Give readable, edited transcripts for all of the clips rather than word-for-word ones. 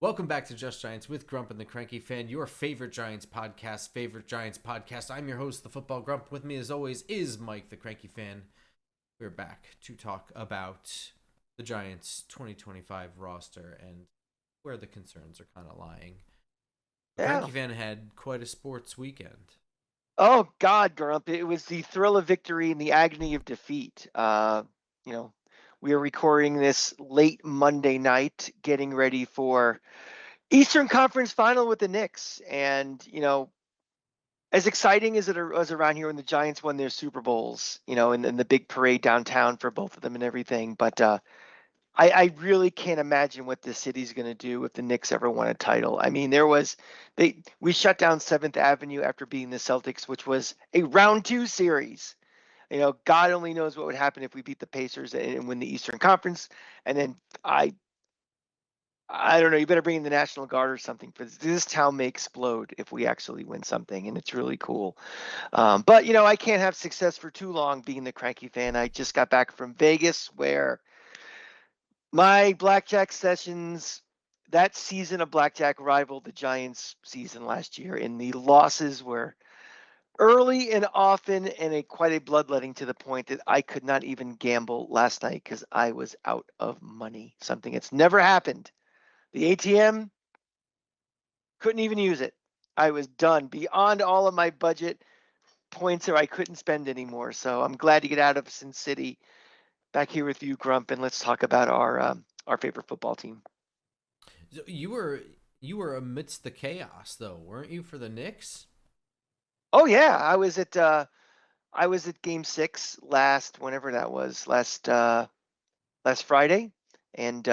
Welcome back to Just Giants with Grump and the Cranky Fan, your favorite Giants podcast. I'm your host, the Football Grump. With me, as always, is Mike, the Cranky Fan. We're back to talk about the Giants' 2025 roster and where the concerns are kind of lying. The Yeah. Cranky Fan had quite a sports weekend. Oh God, Grump! It was the thrill of victory and the agony of defeat. You know, we are recording this late Monday night, getting ready for Eastern Conference Final with the Knicks, and as exciting as it was around here when the Giants won their Super Bowls, and the big parade downtown for both of them and everything, but I really can't imagine what this city's going to do if the Knicks ever won a title. I mean, we shut down Seventh Avenue after beating the Celtics, which was a round two series. God only knows what would happen if we beat the Pacers and win the Eastern Conference. And then I don't know. You better bring in the National Guard or something, for this town may explode if we actually win something, and it's really cool. But I can't have success for too long being the Cranky Fan. I just got back from Vegas, where my blackjack sessions, that season of blackjack rivaled the Giants' season last year, and the losses were early and often and quite a bloodletting, to the point that I could not even gamble last night because I was out of money. Something that's never happened. The ATM, couldn't even use it. I was done beyond all of my budget points, or I couldn't spend anymore. So I'm glad to get out of Sin City, back here with you, Grump, and let's talk about our favorite football team. So you were amidst the chaos, though, weren't you, for the Knicks? Oh yeah, I was at Game 6 whenever that was, last Friday, and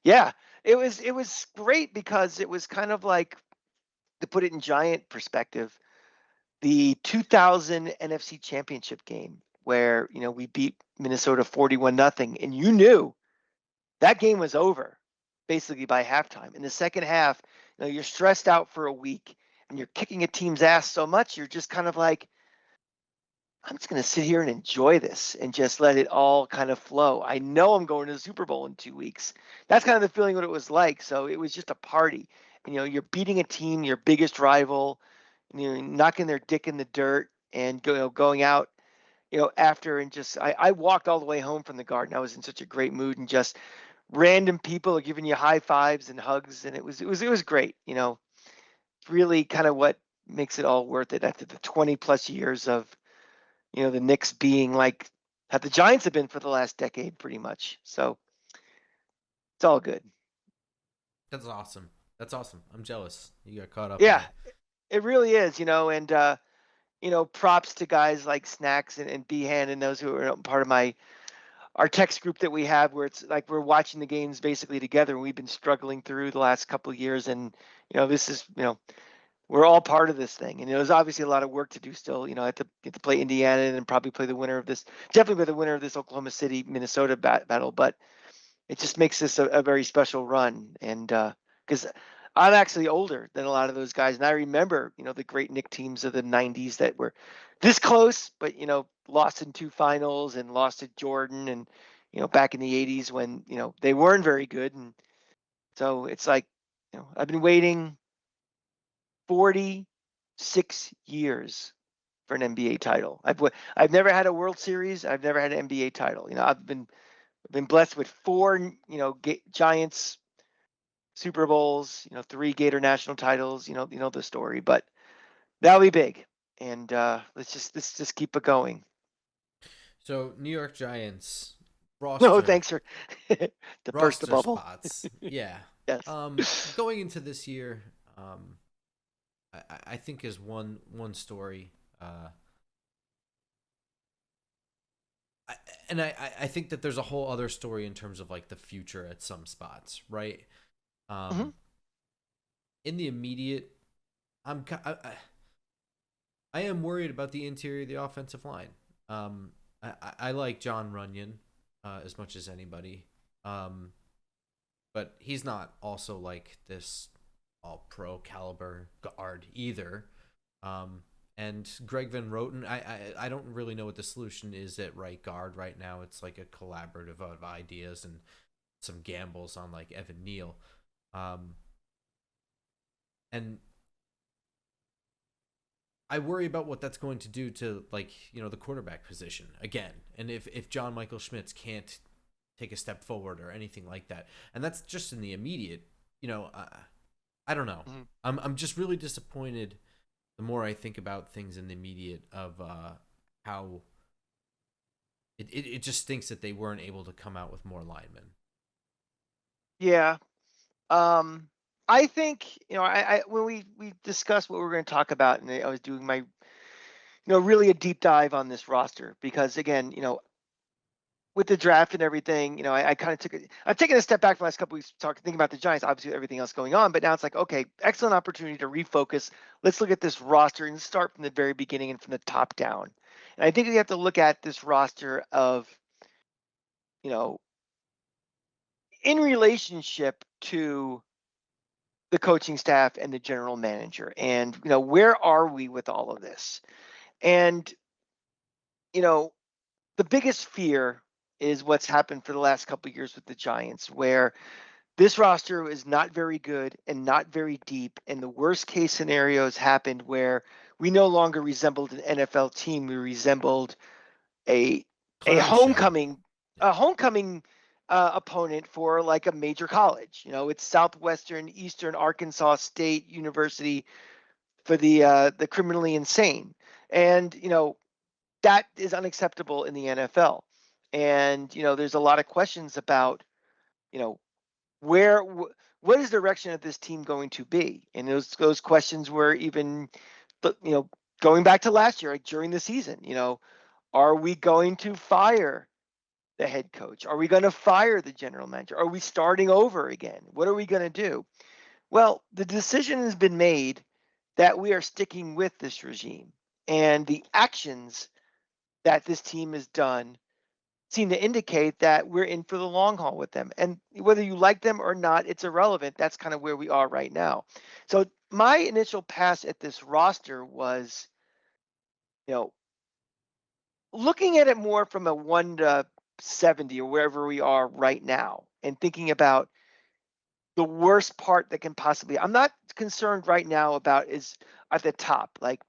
yeah, it was great because it was kind of like, to put it in Giant perspective, the 2000 NFC Championship game where we beat Minnesota 41-0, and you knew that game was over basically by halftime. In the second half, you're stressed out for a week and you're kicking a team's ass so much, you're just kind of like, I'm just going to sit here and enjoy this and just let it all kind of flow. I know I'm going to the Super Bowl in 2 weeks. That's kind of the feeling what it was like. So it was just a party. And, you're beating a team, your biggest rival, and you're knocking their dick in the dirt and going out, after, and just, I walked all the way home from the Garden. I was in such a great mood, and just random people are giving you high fives and hugs. And it was great. Really kind of what makes it all worth it after the 20 plus years of, the Knicks being like how the Giants have been for the last decade, pretty much. So it's all good. That's awesome. That's awesome. I'm jealous. You got caught up in Yeah, it. it really is, and props to guys like Snacks and Behan and those who are part of our text group that we have, where it's like we're watching the games basically together, and we've been struggling through the last couple of years, and this is, we're all part of this thing. And there's obviously a lot of work to do still. I have to get to play Indiana and probably play the winner of this, definitely play the winner of this Oklahoma City Minnesota battle. But it just makes this a very special run. And because I'm actually older than a lot of those guys, and I remember the great Nick teams of the '90s that were this close, but lost in two finals and lost to Jordan, and back in the '80s when they weren't very good. And so it's like, I've been waiting 46 years for an NBA title. I've never had a World Series. I've never had an NBA title. I've been blessed with four, Giants Super Bowls, three Gator national titles. You know the story, but that'll be big. And let's just keep it going. So New York Giants No, roster thanks for to burst the roster bubble. spots. Yeah. Yes. Going into this year, I think is one story. Uh, I, and I think that there's a whole other story in terms of like the future at some spots, right? Hmm. Um, in the immediate, I am worried about the interior of the offensive line. I like John Runyon as much as anybody, um, but he's not also like this all pro caliber guard either. Um, and Greg Van Roten, I don't really know what the solution is at right guard right now. It's like a collaborative of ideas and some gambles on like Evan Neal. And I worry about what that's going to do to, like, the quarterback position again. And if John Michael Schmitz can't take a step forward or anything like that. And that's just in the immediate, I don't know. Mhm. I'm just really disappointed the more I think about things in the immediate of how it just stinks that they weren't able to come out with more linemen. Yeah. Um, I think, I when we discussed what we were going to talk about, and I was doing my, really a deep dive on this roster because again, with the draft and everything, I kind of I've taken a step back from the last couple weeks thinking about the Giants, obviously with everything else going on, but now it's like, okay, excellent opportunity to refocus. Let's look at this roster and start from the very beginning and from the top down. And I think we have to look at this roster of, you know, in relationship to the coaching staff and the general manager. And, where are we with all of this? And, you know, the biggest fear is what's happened for the last couple of years with the Giants, where this roster is not very good and not very deep. And the worst case scenarios happened where we no longer resembled an NFL team. We resembled a a Clown show. homecoming Yeah. a homecoming opponent for like a major college. It's Southwestern Eastern Arkansas State University for the criminally insane, and that is unacceptable in the NFL. And there's a lot of questions about you know where what is the direction of this team going to be, and those questions were even going back to last year, like during the season. Are we going to fire the head coach? Are we going to fire the general manager? Are we starting over again? What are we going to do? Well, the decision has been made that we are sticking with this regime, and the actions that this team has done seem to indicate that we're in for the long haul with them. And whether you like them or not, it's irrelevant. That's kind of where we are right now. So my initial pass at this roster was, you know, looking at it more from a 1 to 70 or wherever we are right now and thinking about the worst part that can possibly. I'm not concerned right now about is at the top. Like,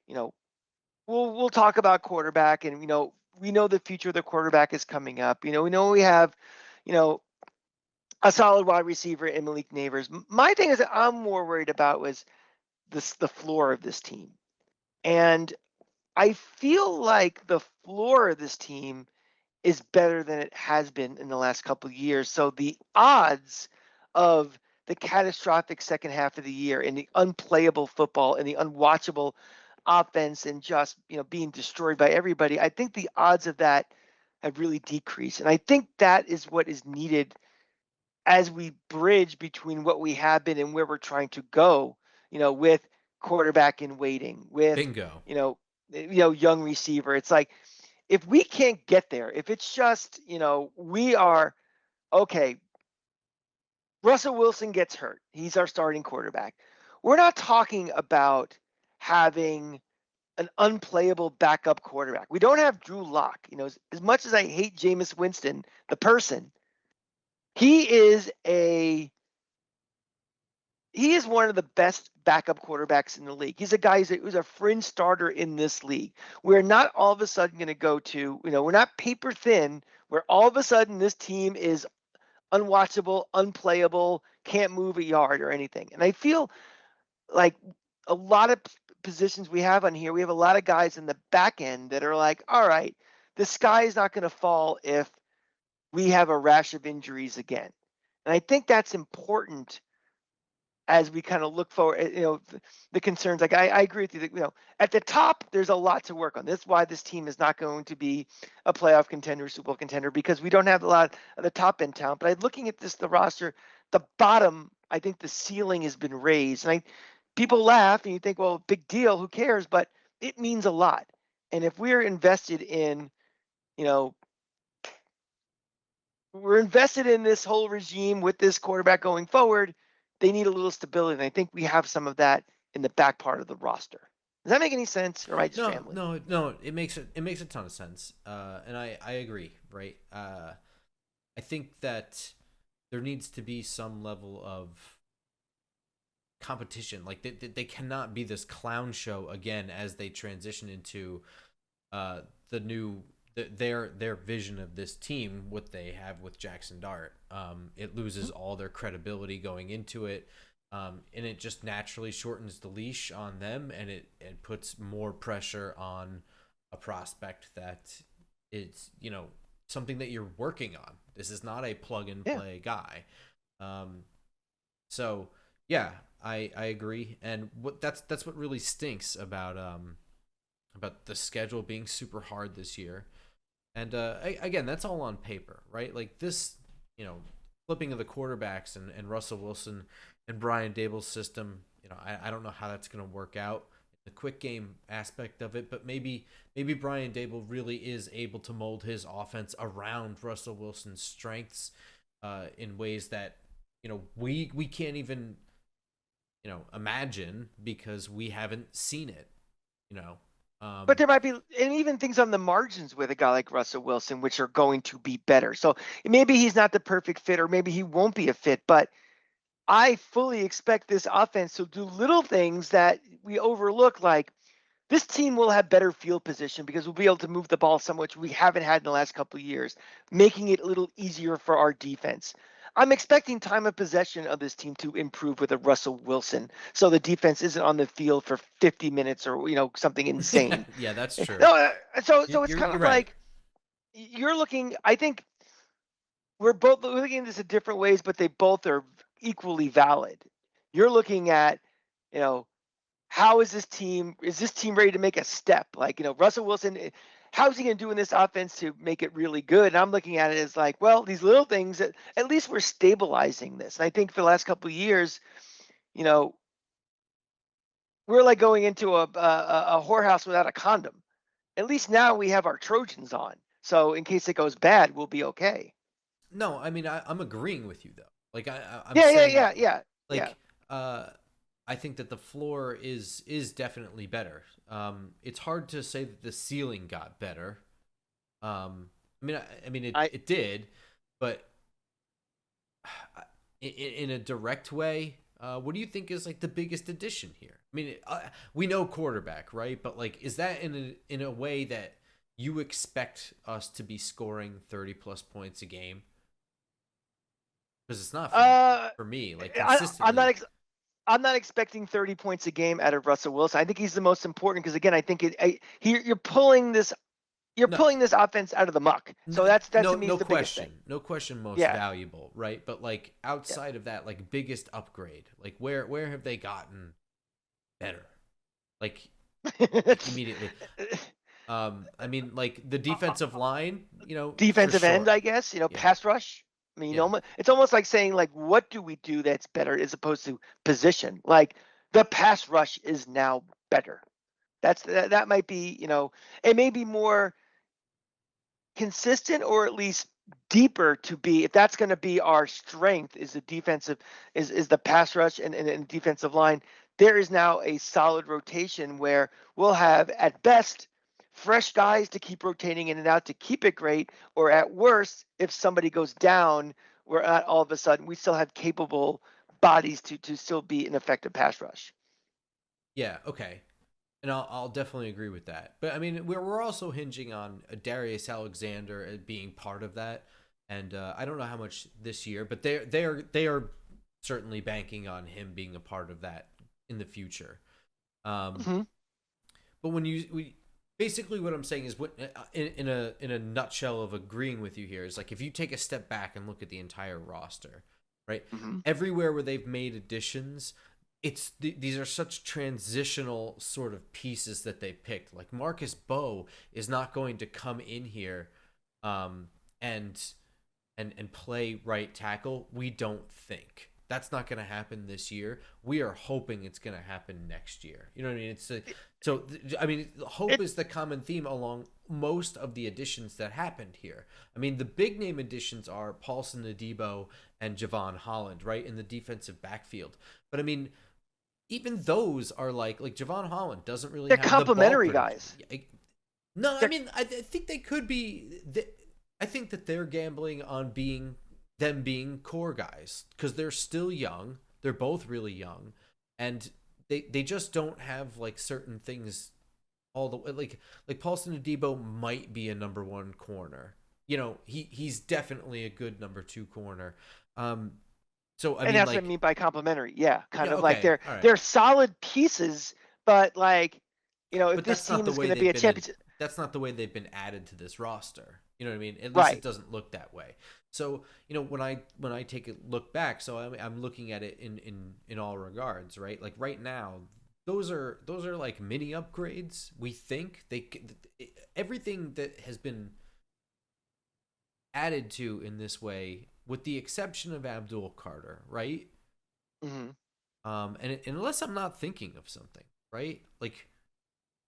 you know, we'll talk about quarterback, and we know the future of the quarterback is coming up. We know we have, you know, a solid wide receiver in Malik Neighbors. My thing is that I'm more worried about was the floor of this team. And I feel like the floor of this team is better than it has been in the last couple of years. So the odds of the catastrophic second half of the year and the unplayable football and the unwatchable offense and just being destroyed by everybody, I think the odds of that have really decreased. And I think that is what is needed as we bridge between what we have been and where we're trying to go, with quarterback in waiting, with Bingo. young receiver. It's like if we can't get there, if it's just, we are okay, Russell Wilson gets hurt. He's our starting quarterback. We're not talking about having an unplayable backup quarterback. We don't have Drew Lock. As much as I hate Jameis Winston, the person, he is a he is one of the best backup quarterbacks in the league. He's a guy who's a fringe starter in this league. We're not all of a sudden going to go to, we're not paper thin, where all of a sudden this team is unwatchable, unplayable, can't move a yard or anything. And I feel like a lot of positions we have on here, we have a lot of guys in the back end that are like, all right, the sky is not going to fall if we have a rash of injuries again. And I think that's important as we kind of look forward, the concerns. Like I agree with you that, at the top, there's a lot to work on. That's why this team is not going to be a playoff contender, Super Bowl contender, because we don't have a lot of the top end talent. But looking at the roster, the bottom, I think the ceiling has been raised. And people laugh and you think, well, big deal, who cares? But it means a lot. And if we're invested in, you know, we're invested in this whole regime with this quarterback going forward, they need a little stability. And I think we have some of that in the back part of the roster. Does that make any sense? Or am I just No, rambling? no, no. It makes a ton of sense, and I agree. Right. I think that there needs to be some level of competition. Like they cannot be this clown show again as they transition into the new their vision of this team, what they have with Jackson Dart. It loses all their credibility going into it. And it just naturally shortens the leash on them, and it puts more pressure on a prospect that it's, something that you're working on. This is not a plug and Yeah. play guy. So yeah, I agree. And that's what really stinks about the schedule being super hard this year. And again, that's all on paper, right? Like this, flipping of the quarterbacks and Russell Wilson and Brian Dable's system. I don't know how that's going to work out, the quick game aspect of it, but maybe Brian Dable really is able to mold his offense around Russell Wilson's strengths in ways that we can't even imagine because we haven't seen it. But there might be, and even things on the margins with a guy like Russell Wilson, which are going to be better. So maybe he's not the perfect fit, or maybe he won't be a fit, but I fully expect this offense to do little things that we overlook, like this team will have better field position because we'll be able to move the ball so much we haven't had in the last couple of years, making it a little easier for our defense. I'm expecting time of possession of this team to improve with a Russell Wilson, so the defense isn't on the field for 50 minutes or something insane. Yeah, that's true. No, so it's kind You're of right. like you're looking. I think we're both looking at this in different ways, but they both are equally valid. You're looking at, you know, how is this team ready to make a step? Like, Russell Wilson, how's he going to do in this offense to make it really good? And I'm looking at it as like, well, these little things that at least we're stabilizing this. And I think for the last couple of years, you know, we're like going into a whorehouse without a condom. At least now we have our Trojans on. So in case it goes bad, we'll be okay. No, I mean I'm agreeing with you though. Like I'm Yeah, yeah, saying yeah, yeah, yeah. like I think that the floor is definitely better. It's hard to say that the ceiling got better. I mean I it did, but in a direct way, what do you think is like the biggest addition here? I mean, we know quarterback, right? But like, is that in a way that you expect us to be scoring 30 plus points a game? Because it's not uh for me. Like I I'm not consistently, I'm not expecting 30 points a game out of Russell Wilson. I think he's the most important because again, I think you're no, pulling this offense out of the muck. So that to me is no the biggest thing. question, no question, most Yeah, valuable, right? But like yeah. outside of that, like biggest upgrade, like where have they gotten better? Like immediately. I mean, like the defensive line, for Defensive end, sure. I guess, Yeah, pass rush. I mean, yeah, it's almost like saying like, what do we do that's better as opposed to position? Like the pass rush is now better. That might be, it may be more consistent or at least deeper to be if that's going to be our strength is the defensive is the pass rush and defensive line. There is now a solid rotation where we'll have at best fresh guys to keep rotating in and out to keep it great, or at worst if somebody goes down, we're not all of a sudden we still have capable bodies to still be an effective pass rush. yeah. Okay, and I'll definitely agree with that. But I mean, we're also hinging on Darius Alexander as being part of that, and I don't know how much this year, but they are certainly banking on him being a part of that in the future. Um, Mm-hmm. but when we basically what I'm saying is what in a nutshell of agreeing with you here is like if you take a step back and look at the entire roster, right? Mm-hmm. Everywhere where they've made additions, these are such transitional sort of pieces that they picked. Like Marcus Bowe is not going to come in here um and and play right tackle. We don't think that's not going to happen this year. We are hoping it's going to happen next year. You know what I mean? I mean, hope it, is the common theme along most of the additions that happened here. I mean, the big name additions are Paulson Adebo and Javon Holland, right, in the defensive backfield. But I mean, even those are like Javon Holland doesn't really they're have the ball complementary production. guys. No, I They're mean, I think they could be. I think that they're gambling on being core guys because they're still young. They're both really young, and they just don't have like certain things all the way. Like Paulson Adebo might be a number one corner. You know, he's definitely a good number two corner. Um, so I And mean, that's what I like, mean by complementary. Yeah, kind yeah, of like okay, they're all right, they're solid pieces, but like, if but this that's not team the is way going to be they've a been in. championship, That's not the way they've been added to this roster. You know what I mean? At least it right? doesn't look that way. So you know, when I take a look back, so I'm looking at it in all regards, right? Like right now, those are like mini upgrades. We think everything that has been added to in this way, with the exception of Abdul Carter, right? Hmm. And unless I'm not thinking of something, right? Like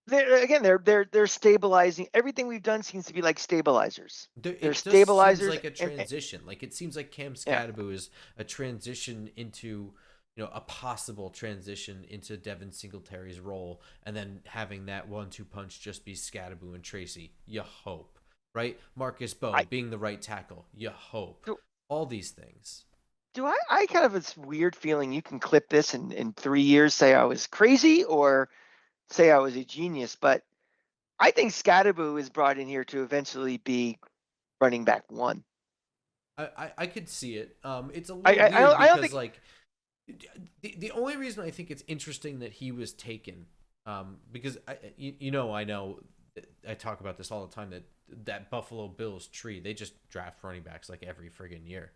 They're stabilizing. Everything we've done seems to be like stabilizers. They're it just seems stabilizers, like a and transition. Like it seems like Cam yeah, Scadaboo is a transition into, you know, a possible transition into Devin Singletary's role, and then having that 1-2 punch just be Scadaboo and Tracy. You hope, right? Marcus Bowe I being the right tackle. You hope. do. All these things. I kind of have this weird feeling you can clip this and in 3 years say I was crazy or say I was a genius, but I think Scadaboo is brought in here to eventually be running back one. I could see it. It's a I little I, I weird don't I don't because think. like the only reason I think it's interesting that he was taken, because I know I talk about this all the time, that Buffalo Bills tree, they just draft running backs like every friggin' year.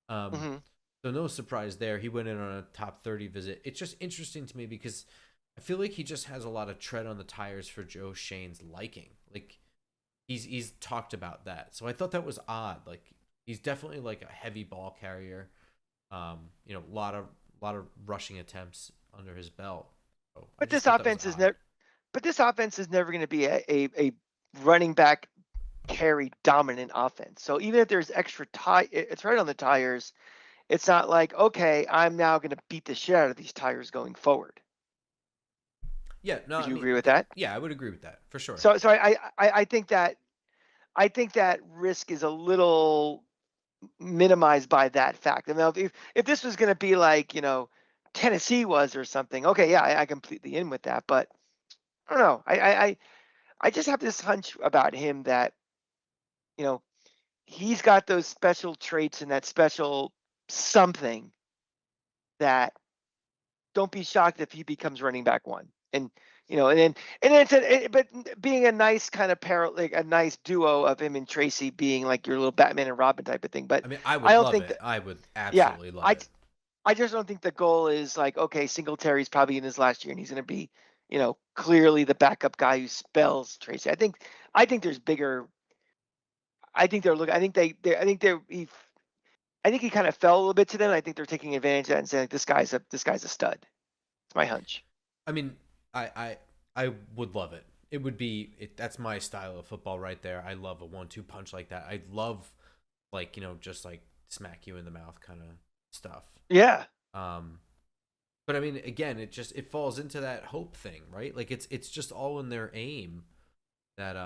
Um, Hmm. so no surprise there. He went in on a top 30 visit. It's just interesting to me because I feel like he just has a lot of tread on the tires for Joe Shane's liking. Like he's talked about that. So I thought that was odd. Like he's definitely like a heavy ball carrier. A lot of rushing attempts under his belt. So I But just this thought that was offense is odd. never. But this offense is never going to be a running back carry dominant offense. So even if there's extra tie, it's right on the tires. It's not like, okay, I'm now going to beat the shit out of these tires going forward. Yeah, no, Would I you mean, agree with that? yeah, I would agree with that for sure. So I think that risk is a little minimized by that fact. I mean, if this was going to be like Tennessee was or something, okay, yeah, I completely in with that. But I don't know. I just have this hunch about him that you know he's got those special traits and that special something that don't be shocked if he becomes running back one. And then but being a nice kind of like a nice duo of him and Tracy being like your little Batman and Robin type of thing. But I mean, I I would don't love think it. that. I would Yeah, absolutely love I it. I just don't think the goal is like, okay, Singletary's probably in his last year and he's going to be, clearly the backup guy who spells Tracy. I think there's bigger. I think they're looking. I think I think they're. I think he kind of fell a little bit to them. I think they're taking advantage of that and saying like, this guy's a stud. It's my hunch. I mean, I would love it. It would be that's my style of football right there. I love a 1-2 punch like that. I love like, just like smack you in the mouth kind of stuff. Yeah, Um but I mean, again, it falls into that hope thing, right? Like it's just all in their aim that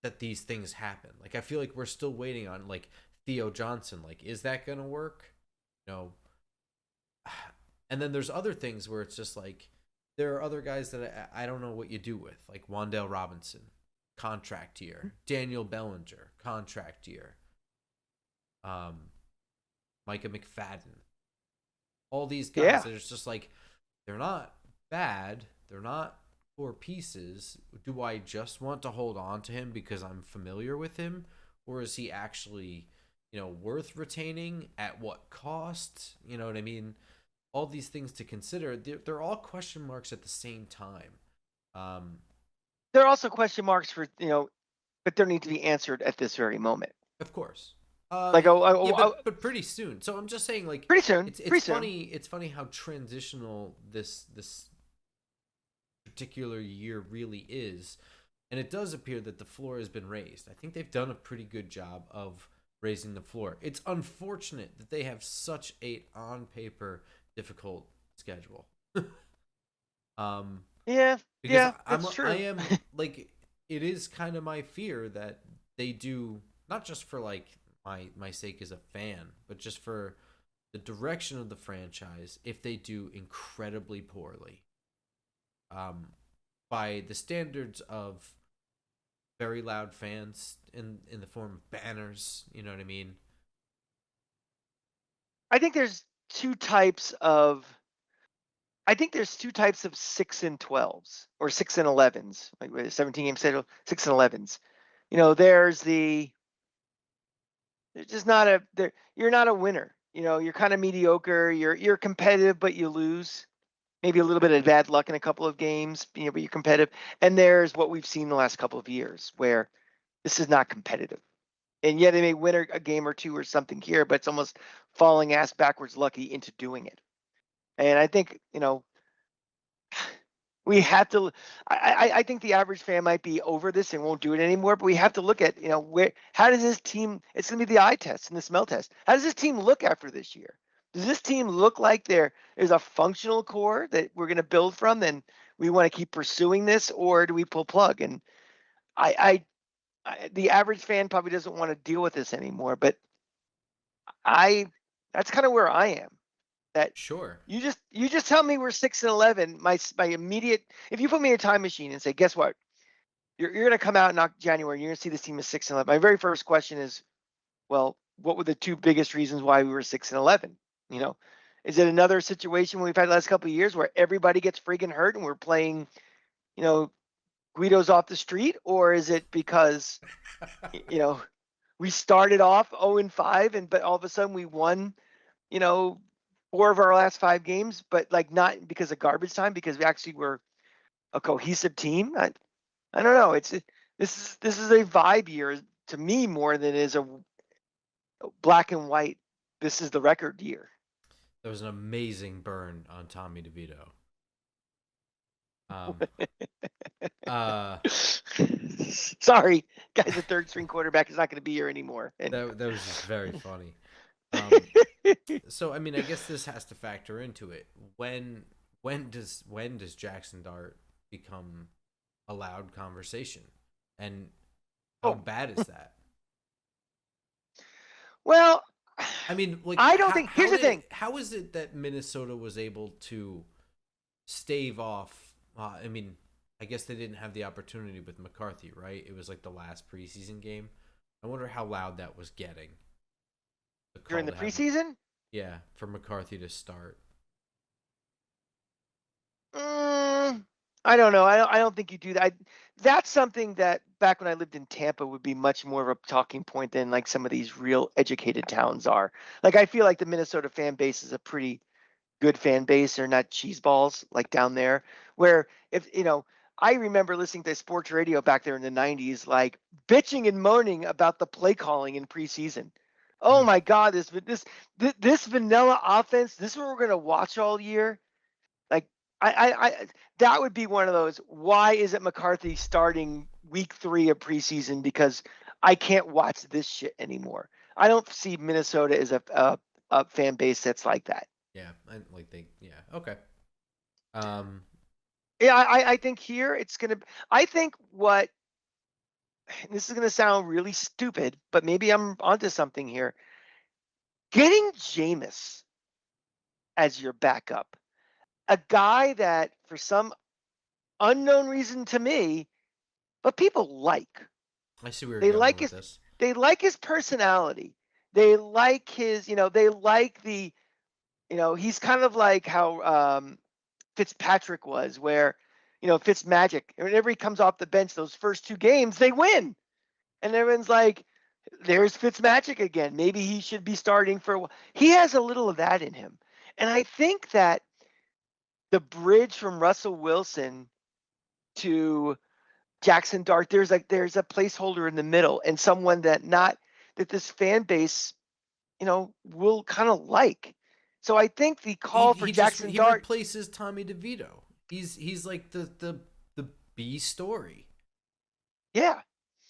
that these things happen. Like I feel like we're still waiting on like Theo Johnson. Like, is that gonna work? You know, and then there's other things where it's just like there are other guys that I don't know what you do with, like Wandale Robinson, contract year, Daniel Bellinger, contract year, um, Micah McFadden, all these guys yeah. that it's just like they're not bad, they're not poor pieces. Do I just want to hold on to him because I'm familiar with him, or is he actually, worth retaining? At what cost? You know what I mean? All these things to consider. They're all question marks at the same time. Um, There are also question marks for but they need to be answered at this very moment. of course. Like, Yeah, but pretty soon. So I'm just saying, like, pretty soon, it's pretty soon. funny. It's funny how transitional this particular year really is, and it does appear that the floor has been raised. I think they've done a pretty good job of raising the floor. It's unfortunate that they have such a on paper difficult schedule. um, Yeah, because yeah, it's I true. am like, it is kind of my fear that they do, not just for like my sake as a fan, but just for the direction of the franchise if they do incredibly poorly. Um, by the standards of very loud fans in the form of banners, you know what I mean? I think there's two types of I think there's two types of 6-12s or 6-11s, like with a 17 game schedule, 6-11s. There's just not you're not a winner. You're kind of mediocre. You're competitive, but you lose. Maybe a little bit of bad luck in a couple of games, but you're competitive. And there's what we've seen the last couple of years where this is not competitive. And yet they may win a game or two or something here, but it's almost falling ass backwards lucky into doing it. And I think, we have to. I think the average fan might be over this and won't do it anymore. But we have to look at how does this team? It's going to be the eye test and the smell test. How does this team look after this year? Does this team look like there's a functional core that we're going to build from, and we want to keep pursuing this, or do we pull plug? And the average fan probably doesn't want to deal with this anymore. But that's kind of where I am. That Sure. you just tell me we're 6-11. My immediate, if you put me in a time machine and say, guess what, you're going to come out in January and you're going to see this team is 6-11. My very first question is, well, what were the two biggest reasons why we were 6-11? Is it another situation we've had the last couple of years where everybody gets freaking hurt and we're playing, Guidos off the street, or is it because we started off 0-5 but all of a sudden we won, 4 of our last 5 games, but like not because of garbage time, because we actually were a cohesive team. I don't know. This is a vibe year to me more than it is a black and white. This is the record year. There was an amazing burn on Tommy DeVito. Um, uh, Sorry, guy's a third string quarterback. He's not going to be here anymore. And that was just very funny. So I mean, I guess this has to factor into it. When does Jackson Dart become a loud conversation, and how oh bad is that? well, I mean, like, I don't think. Here's the thing. How is it that Minnesota was able to stave off? I mean, I guess they didn't have the opportunity with McCarthy, right? It was like the last preseason game. I wonder how loud that was getting. The call During the to have, preseason, yeah, for McCarthy to start. I don't know. I don't think you do that. That's something that back when I lived in Tampa would be much more of a talking point than like some of these real educated towns are. Like I feel like the Minnesota fan base is a pretty good fan base. They're not cheeseballs like down there. Where if I remember listening to sports radio back there in the '90s, like bitching and moaning about the play calling in preseason. Oh Mm. my God, this vanilla offense. This is what we're gonna watch all year. Like I that would be one of those. Why isn't McCarthy starting week 3 of preseason? Because I can't watch this shit anymore. I don't see Minnesota as a fan base that's like that. Yeah, yeah, okay. Um, Yeah, I think here it's gonna. I think what this is gonna sound really stupid, but maybe I'm onto something here. Getting Jameis as your backup, a guy that for some unknown reason to me, but people like. I see where you're They going like with his this. they like his personality. They like his, they like he's kind of like how Fitzpatrick was, where, Fitzmagic. Whenever he comes off the bench, those first 2 games, they win. And everyone's like, there's Fitzmagic again. Maybe he should be starting for a while. He has a little of that in him. And I think that the bridge from Russell Wilson to Jackson Dart, there's a placeholder in the middle and someone that this fan base, will kind of like. So I think the call for Jackson He Dart, replaces Tommy DeVito. He's like the B story. yeah.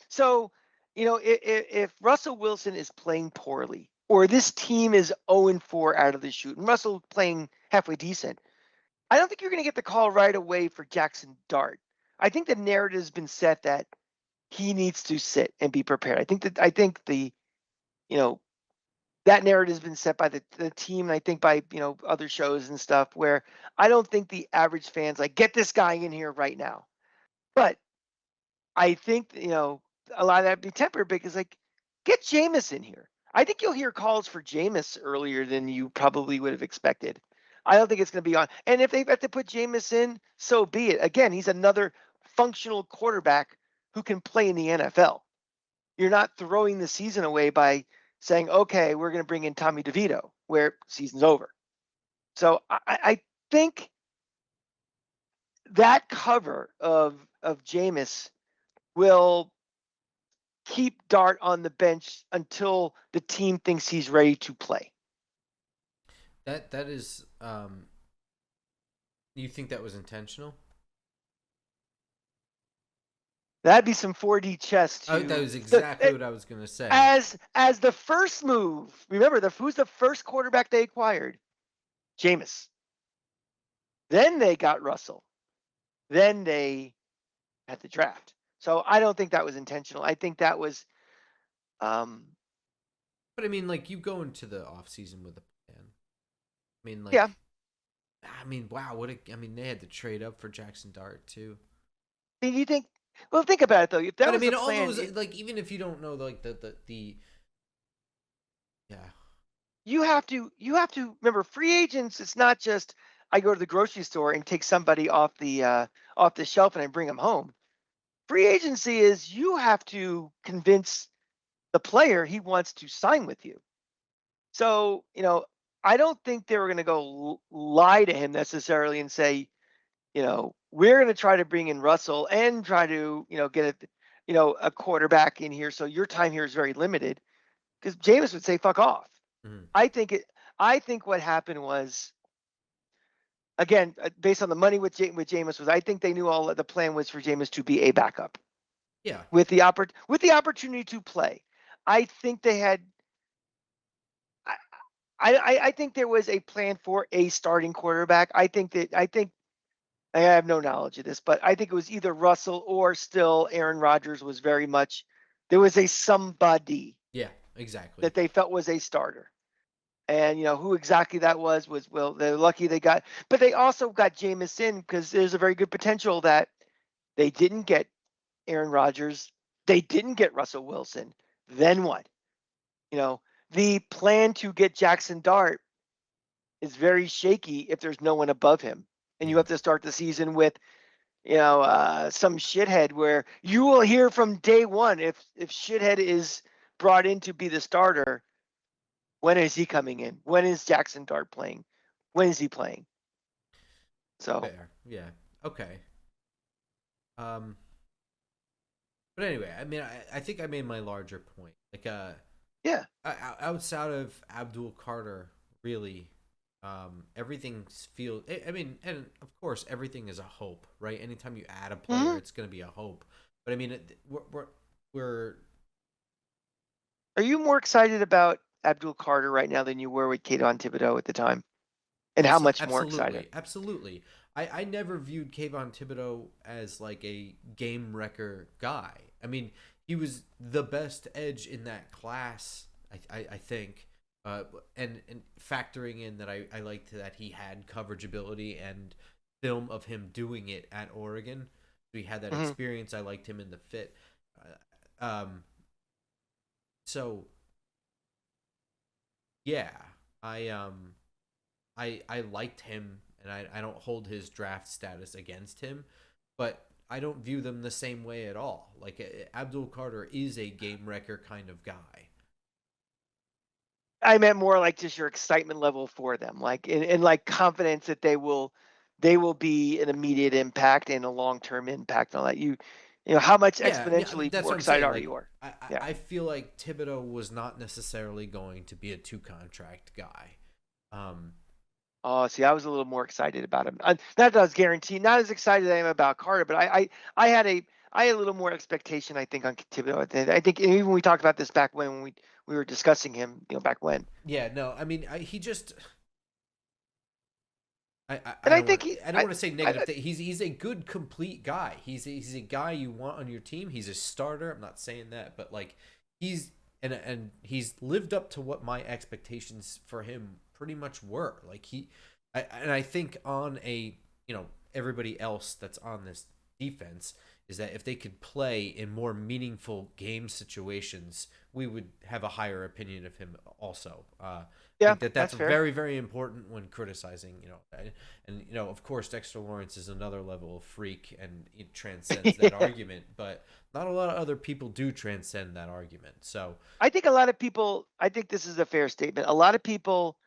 So, if Russell Wilson is playing poorly or this team is 0-4 out of the shoot and Russell playing halfway decent, I don't think you're going to get the call right away for Jackson Dart. I think the narrative has been set that he needs to sit and be prepared. I think the, that narrative has been set by the team, and I think by other shows and stuff, where I don't think the average fans like get this guy in here right now. But I think a lot of that be tempered because like get Jameis in here. I think you'll hear calls for Jameis earlier than you probably would have expected. I don't think it's going to be on. And if they have to put Jameis in, so be it. Again, he's another functional quarterback who can play in the NFL. You're not throwing the season away by saying, okay, we're going to bring in Tommy DeVito, where season's over. So I think that cover of Jameis will keep Dart on the bench until the team thinks he's ready to play. That is, you think that was intentional? That'd be some 4D chess Oh, too. that was exactly what I was gonna say. As the first move. Remember, who's the first quarterback they acquired? Jameis. Then they got Russell. Then they had the draft. So I don't think that was intentional. I think that was. But I mean, like you go into the off season with a plan. I mean, Yeah. Wow, I mean, they had to trade up for Jackson Dart too. Do you think? Well, think about it though. If that But I was mean, the all plan, those like even if you don't know like the yeah. you have to remember free agents. It's not just I go to the grocery store and take somebody off the shelf and I bring them home. Free agency is you have to convince the player he wants to sign with you. So I don't think they were going to go lie to him necessarily and say, we're going to try to bring in Russell and try to get a quarterback in here. So your time here is very limited because Jameis would say fuck off. Mm-hmm. I think what happened was, again, based on the money with Jameis, was I think they knew all the plan was for Jameis to be a backup. Yeah. With the opportunity to play. I think they had. I think there was a plan for a starting quarterback. I think I have no knowledge of this, but I think it was either Russell or still Aaron Rodgers was very much. There was a somebody. Yeah. Exactly. That they felt was a starter. And who exactly that was well, they're lucky they got, but they also got Jameis in because there's a very good potential that they didn't get Aaron Rodgers, they didn't get Russell Wilson. Then what? The plan to get Jackson Dart is very shaky if there's no one above him, and you Yeah. have to start the season with some shithead where you will hear from day one if shithead is brought in to be the starter. When is he coming in? When is Jackson Dart playing? When is he playing? So Fair. Yeah. Okay. Um. But anyway, I mean, I think I made my larger point. Like, yeah, outside of Abdul Carter, really, everything feels. I mean, and of course, everything is a hope, right? Anytime you add a player, it's going to be a hope. But I mean, we're. Are you more excited about Abdul Carter right now than you were with Kayvon Thibodeau at the time? And how much more excited? Absolutely. I never viewed Kayvon Thibodeau as like a game wrecker guy. I mean, he was the best edge in that class, I think. And factoring in that I liked that he had coverage ability and film of him doing it at Oregon. So he had that experience. I liked him in the fit. So yeah, I liked him, and I don't hold his draft status against him, but I don't view them the same way at all. Like Abdul Carter is a game wrecker kind of guy. I meant more like just your excitement level for them, like in like confidence that they will be an immediate impact and a long term impact on that. How much exponentially That's more what I'm excited saying. are Like you? I feel like Thibodeau was not necessarily going to be a 2 contract guy. Oh, see, I was a little more excited about him. Not that I was guaranteed, not as excited as I am about Carter, but I had a little more expectation, I think, on Thibodeau. I think even we talked about this back when we were discussing him, back when. Yeah, no, I mean, he just. And I think I don't want to say negative. He's a good complete guy. He's a guy you want on your team. He's a starter. I'm not saying that, but like he's and he's lived up to what my expectations for him pretty much were. Like and I think on a, everybody else that's on this defense is that if they could play in more meaningful game situations, we would have a higher opinion of him also. I Yeah, think that that's that's fair. very, very important when criticizing, and of course Dexter Lawrence is another level of freak and it transcends that Yeah. argument, but not a lot of other people do transcend that argument. So I think a lot of people, I think this is a fair statement. A lot of people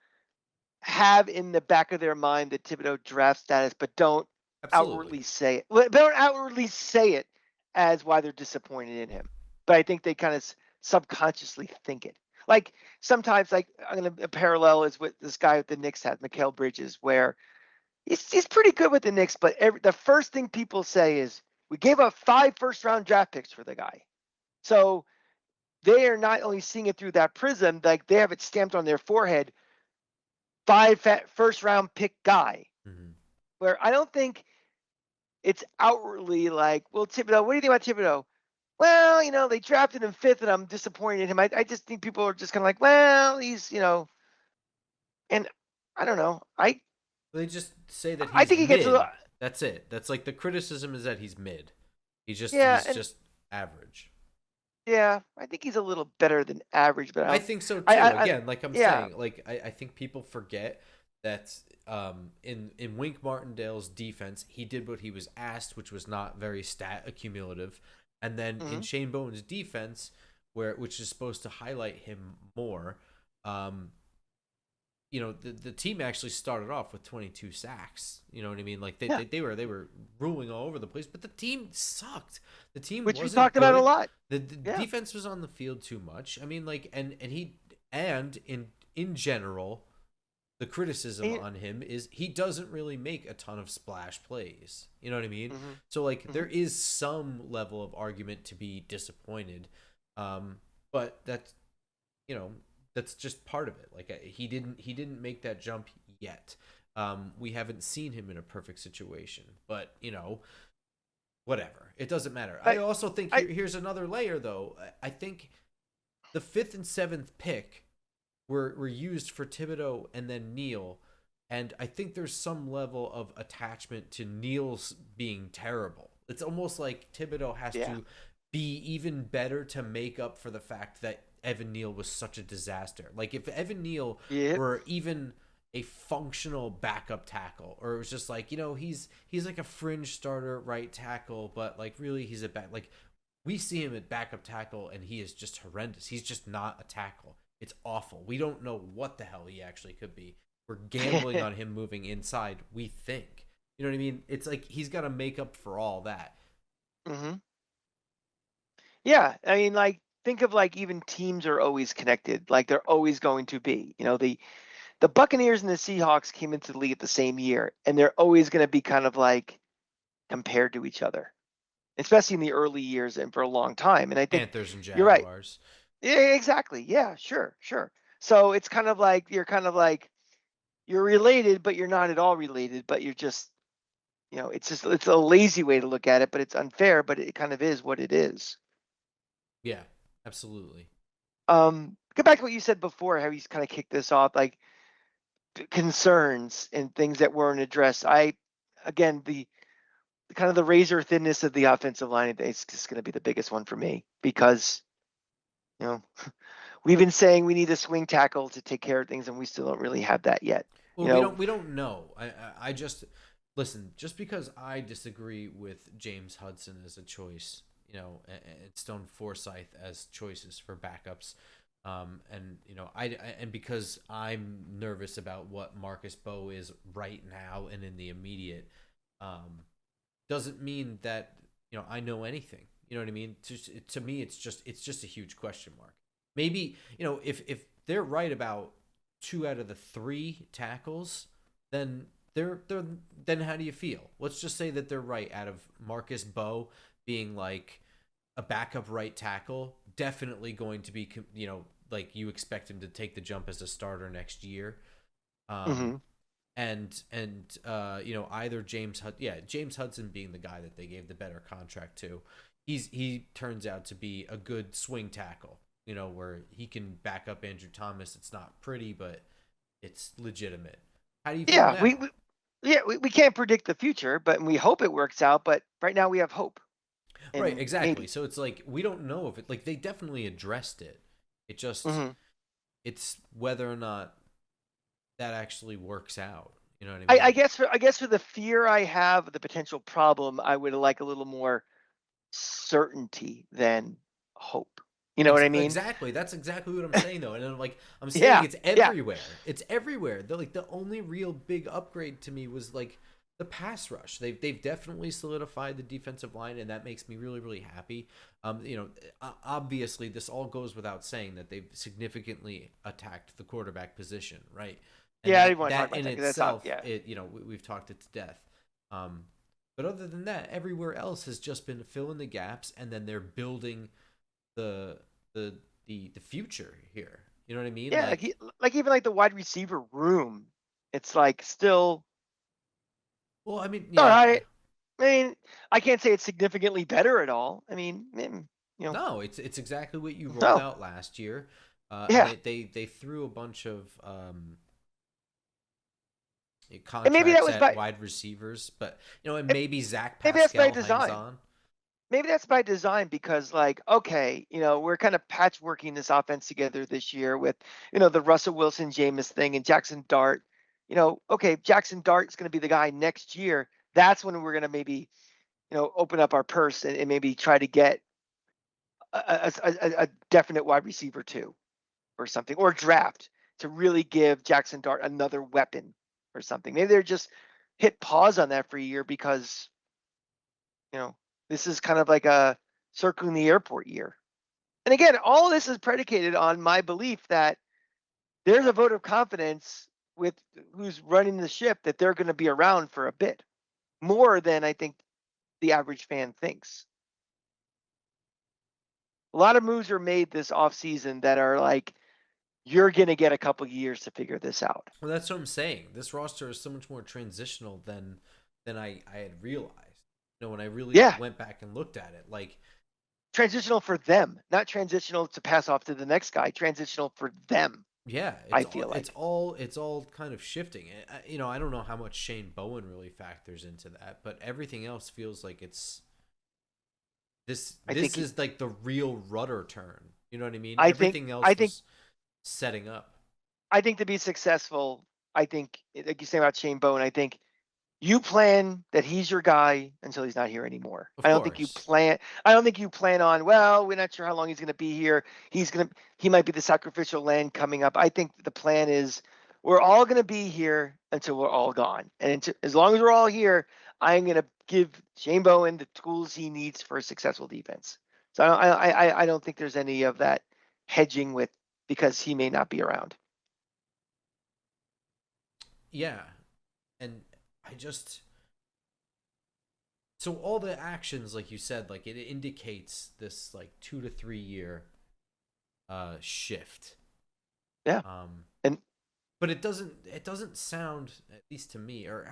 have in the back of their mind the Thibodeau draft status, but don't absolutely. outwardly say it. Well, they don't outwardly say it as why they're disappointed in him. But I think they kind of subconsciously think it. Like sometimes, like I'm gonna parallel is what this guy with the Knicks had, Mikal Bridges, where he's pretty good with the Knicks, but the first thing people say is we gave up 5 first-round draft picks for the guy. So they are not only seeing it through that prism, like they have it stamped on their forehead, 5 first-round pick guy. Mm-hmm. Where I don't think it's outwardly like, well, Thibodeau, what do you think about Thibodeau? Well, they drafted him 5th, and I'm disappointed in him. I just think people are just kind of like, well, he's, and I don't know. They just say that I he's think he gets a little, mid. That's it. That's like the criticism is that he's mid. yeah, He's and just average. yeah, I think he's a little better than average, but I think so I, too. I, I Again, like I'm yeah, saying, like I think people forget that in Wink Martindale's defense, he did what he was asked, which was not very stat accumulative. And then in mm-hmm, Shane Bowen's defense, which is supposed to highlight him more, um, the team actually started off with 22 sacks. You know what I mean? Like yeah, they were ruling all over the place, but the team sucked. The team which we wasn't talked about a good. lot. The Yeah, defense was on the field too much. I mean, like, and in general, the criticism and, on him is he doesn't really make a ton of splash plays. You know what I mean? mm-hmm, So like mm-hmm. there is some level of argument to be disappointed, but that's, you know that's just part of it. Like he didn't make that jump yet. We haven't seen him in a perfect situation, but whatever. It doesn't matter. I I, also think I, here's another layer though. I think the 5th and 7th pick were used for Thibodeau and then Neal. And I think there's some level of attachment to Neal's being terrible. It's almost like Thibodeau has yeah, to be even better to make up for the fact that Evan Neal was such a disaster. Like if Evan Neal yep, were even a functional backup tackle, or it was just like, he's like a fringe starter right tackle, but like really he's a like we see him at backup tackle and he is just horrendous. He's just not a tackle. It's awful. We don't know what the hell he actually could be. We're gambling on him moving inside, we think. You know what I mean? It's like he's got to make up for all that. mm-hmm. Yeah, I mean, like, think of like even teams are always connected. Like they're always going to be. The Buccaneers and the Seahawks came into the league at the same year, and they're always going to be kind of like compared to each other, especially in the early years and for a long time. And I think Panthers and you're right. Jaguars. Yeah, exactly. Yeah, sure, sure. So it's kind of like you're related, but you're not at all related. But you're just, it's a lazy way to look at it, but it's unfair. But it kind of is what it is. Yeah, absolutely. Go back to what you said before, how you kind of kicked this off, like concerns and things that weren't addressed. Again, the kind of the razor thinness of the offensive line is just going to be the biggest one for me because you know we've been saying we need a swing tackle to take care of things, and we still don't really have that yet. Well, You we know, don't know. I just listen. Just because I disagree with James Hudson as a choice, and Stone Forsythe as choices for backups, and and because I'm nervous about what Marcus Bowe is right now and in the immediate, doesn't mean that I know anything. You know what I mean? To me, it's just a huge question mark. Maybe if they're right about 2 out of the 3 tackles, then then how do you feel? Let's just say that they're right out of Marcus Bowe being like a backup right tackle, definitely going to be like you expect him to take the jump as a starter next year. Um, mm-hmm. and either James Hudson being the guy that they gave the better contract to, he turns out to be a good swing tackle. where he can back up Andrew Thomas. It's not pretty, but it's legitimate. How do you feel Yeah, now? we can't predict the future, but we hope it works out. But right now we have hope Right, and exactly. maybe. So it's like we don't know if it like they definitely addressed it. It just Hmm. it's whether or not that actually works out. You know what I I mean? guess for the fear I have of the potential problem, I would like a little more certainty than hope. You know what I mean? Exactly. That's exactly what I'm saying though. And then, like I'm saying Yeah, it's yeah, everywhere. It's everywhere. The only real big upgrade to me was like the pass rush. They've definitely solidified the defensive line, and that makes me really really happy. Obviously this all goes without saying that they've significantly attacked the quarterback position, right? And yeah. I didn't that want to talk that about in that because that's not. itself, Yeah, we've talked it to death. Um, but other than that, everywhere else has just been fill in the gaps, and then they're building the the the future here. You know what I mean? yeah. Like, Like even like the wide receiver room, it's like still well, I mean, all yeah, right. I mean, I can't say it's significantly better at all. I mean, no, it's exactly what you rolled no, out last year, and yeah. they threw a bunch of And maybe that contracts was at by wide receivers, but and eh, maybe Zach maybe that's by Pascal hangs design. on. Maybe that's by design because like okay, we're kind of patchworking this offense together this year with the Russell Wilson Jameis thing and Jackson Dart. Okay, Jackson Dart is going to be the guy next year. That's when we're going to maybe open up our purse and maybe try to get a definite wide receiver too or something, or draft to really give Jackson Dart another weapon or something. Maybe they're just hit pause on that for a year because you know this is kind of like a circling the airport year. And again, all of this is predicated on my belief that there's a vote of confidence with who's running the ship that they're going to be around for a bit more than I think the average fan thinks. A lot of moves are made this offseason that are like, you're going to get a couple years to figure this out. Well, that's what I'm saying. This roster is so much more transitional than I had realized. When I really Yeah, went back and looked at it, like transitional for them, not transitional to pass off to the next guy, transitional for them, yeah, I feel like. it's all kind of shifting. I don't know how much Shane Bowen really factors into that, but everything else feels like it's this I this think is like the real rudder turn. You know what I mean? I think Everything I else think was setting up. I think to be successful, I think like you say about Shane Bowen, I think you plan that he's your guy until he's not here anymore. Of I don't think you course. plan. I don't think you plan on. Well, we're not sure how long he's going to be here. He might be the sacrificial lamb coming up. I think the plan is we're all going to be here until we're all gone, and as long as we're all here, I'm going to give Shane Bowen the tools he needs for a successful defense. So I don't think there's any of that hedging with because he may not be around. Yeah. And I just so all the actions like you said, like it indicates this like 2 to 3 year shift. Yeah, Um and but it doesn't sound, at least to me, or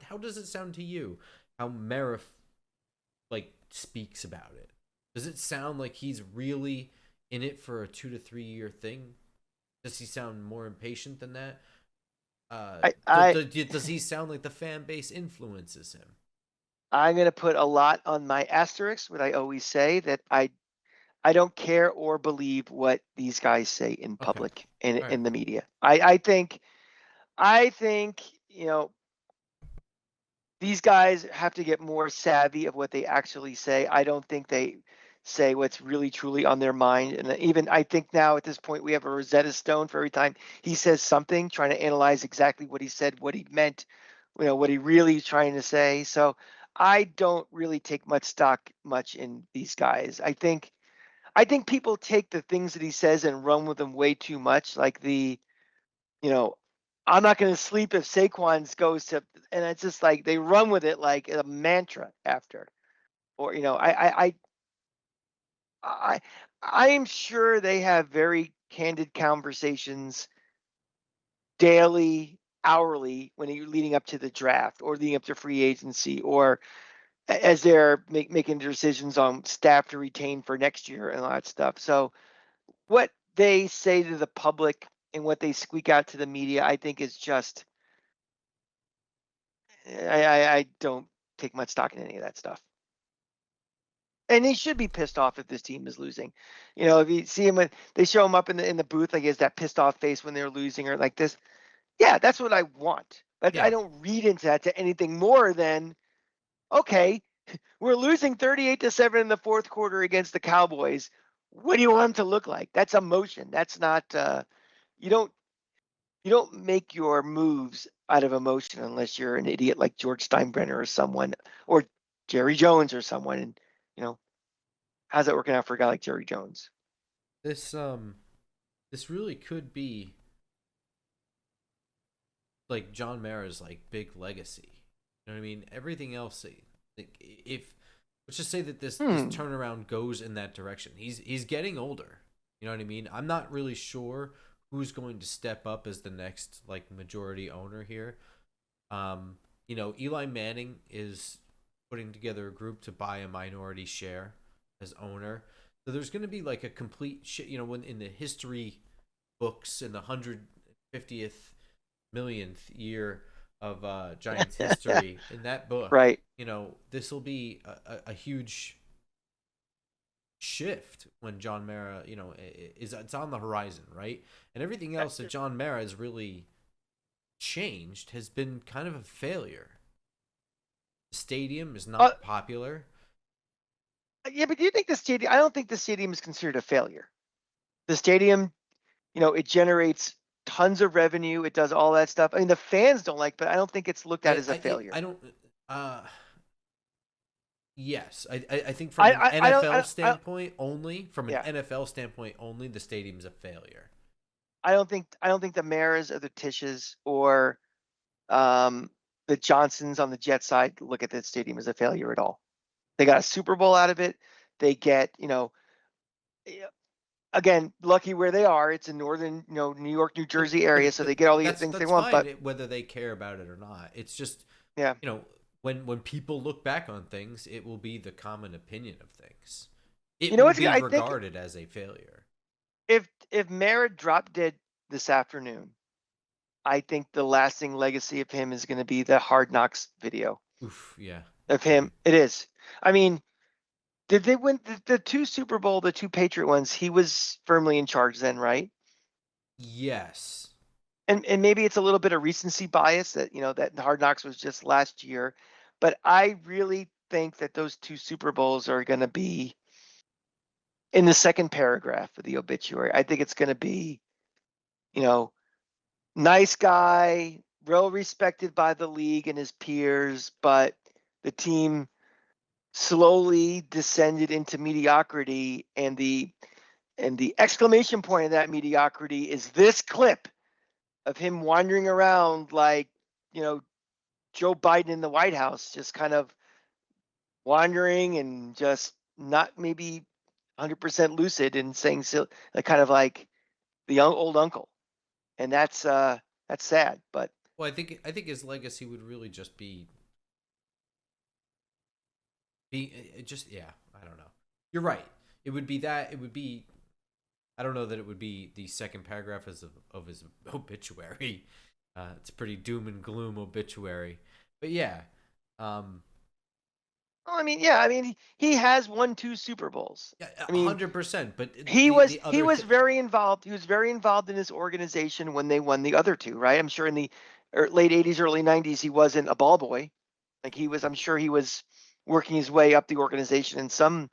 how does it sound to you, how Merriff like speaks about it? Does it sound like he's really in it for a 2 to 3 year thing? Does he sound more impatient than that? I I Does he sound like the fan base influences him? I'm going to put a lot on my asterisk, what I always say that I don't care or believe what these guys say in Okay. public and All right. in the media. I think these guys have to get more savvy of what they actually say. I don't think they say what's really truly on their mind. And even I think now at this point we have a Rosetta Stone for every time he says something, trying to analyze exactly what he said, what he meant, what he really is trying to say. So I don't really take much stock much in these guys. I think people take the things that he says and run with them way too much, like you know, I'm not going to sleep if Saquon's goes to, and it's just like they run with it like a mantra after, or I, I am sure they have very candid conversations daily, hourly when you're leading up to the draft or leading up to free agency, or as they're making decisions on staff to retain for next year and all that stuff. So what they say to the public and what they squeak out to the media, I think is just, I don't take much stock in any of that stuff. And he should be pissed off if this team is losing. If you see him when they show him up in the booth, like he has that pissed off face when they're losing or like this. Yeah, that's what I want. But I Yeah. don't read into that to anything more than, okay, we're losing 38-7 in the fourth quarter against the Cowboys. What do you want them to look like? That's emotion. That's not you don't you don't make your moves out of emotion unless you're an idiot like George Steinbrenner or someone, or Jerry Jones or someone. And you know, how's that working out for a guy like Jerry Jones? This really could be like John Mara's like big legacy. You know what I mean? Everything else, like, if let's just say that this Hmm. turnaround goes in that direction. He's getting older. You know what I mean? I'm not really sure who's going to step up as the next like majority owner here. Eli Manning is putting together a group to buy a minority share as owner. So there's going to be like a complete shit. When in the history books in the 150th millionth year of Giants history in that book, Right. this will be a huge shift when John Mara, it's on the horizon, right? And everything else that John Mara has really changed has been kind of a failure. The stadium is Uh, not popular. yeah, but do you think the stadium? I don't think the stadium is considered a failure. The stadium, it generates tons of revenue. It does all that stuff. I mean, the fans don't like, but I don't think it's looked at I as a I failure. I don't. Uh, yes, I think from an I don't. NFL standpoint only, Yeah, the stadium's a failure. I don't think the Maras or the Tishes or um, the Johnsons on the Jet side look at that stadium as a failure at all. They got a Super Bowl out of it. They get, eh, again, lucky where they are. It's in northern, New York, New Jersey area, so they get all the things they That's want. fine But whether they care about it or not. It's just yeah, you know when people look back on things, it will be the common opinion of things. It will what's be I think regarded as a failure. if Merritt dropped dead this afternoon, I think the lasting legacy of him is going to be the Hard Knocks video Oof, yeah. of him. It is. I mean, did they win the two Super Bowl, the two Patriot ones? He was firmly in charge then, right? Yes. And maybe it's a little bit of recency bias that that Hard Knocks was just last year, but I really think that those two Super Bowls are going to be in the second paragraph of the obituary. I think it's going to be, you know, nice guy, well respected by the league and his peers, but the team slowly descended into mediocrity, and the exclamation point of that mediocrity is this clip of him wandering around like, you know, Joe Biden in the White House, just kind of wandering and just not maybe 100% lucid and saying so, like, kind of like the old uncle. And that's sad, but Well, I think his legacy would really just be it just yeah. I don't know. You're right. It would be that. It would be. I don't know that it would be the second paragraph of his obituary. It's a pretty doom and gloom obituary, but yeah. Um, well, I mean, yeah, I mean, he has won two Super Bowls. yeah, I mean, 100%. But he the was the he other was thing, very involved. He was very involved in his organization when they won the other two, right? I'm sure in the late '80s, early '90s, he wasn't a ball boy. Like he was, I'm sure he was working his way up the organization in some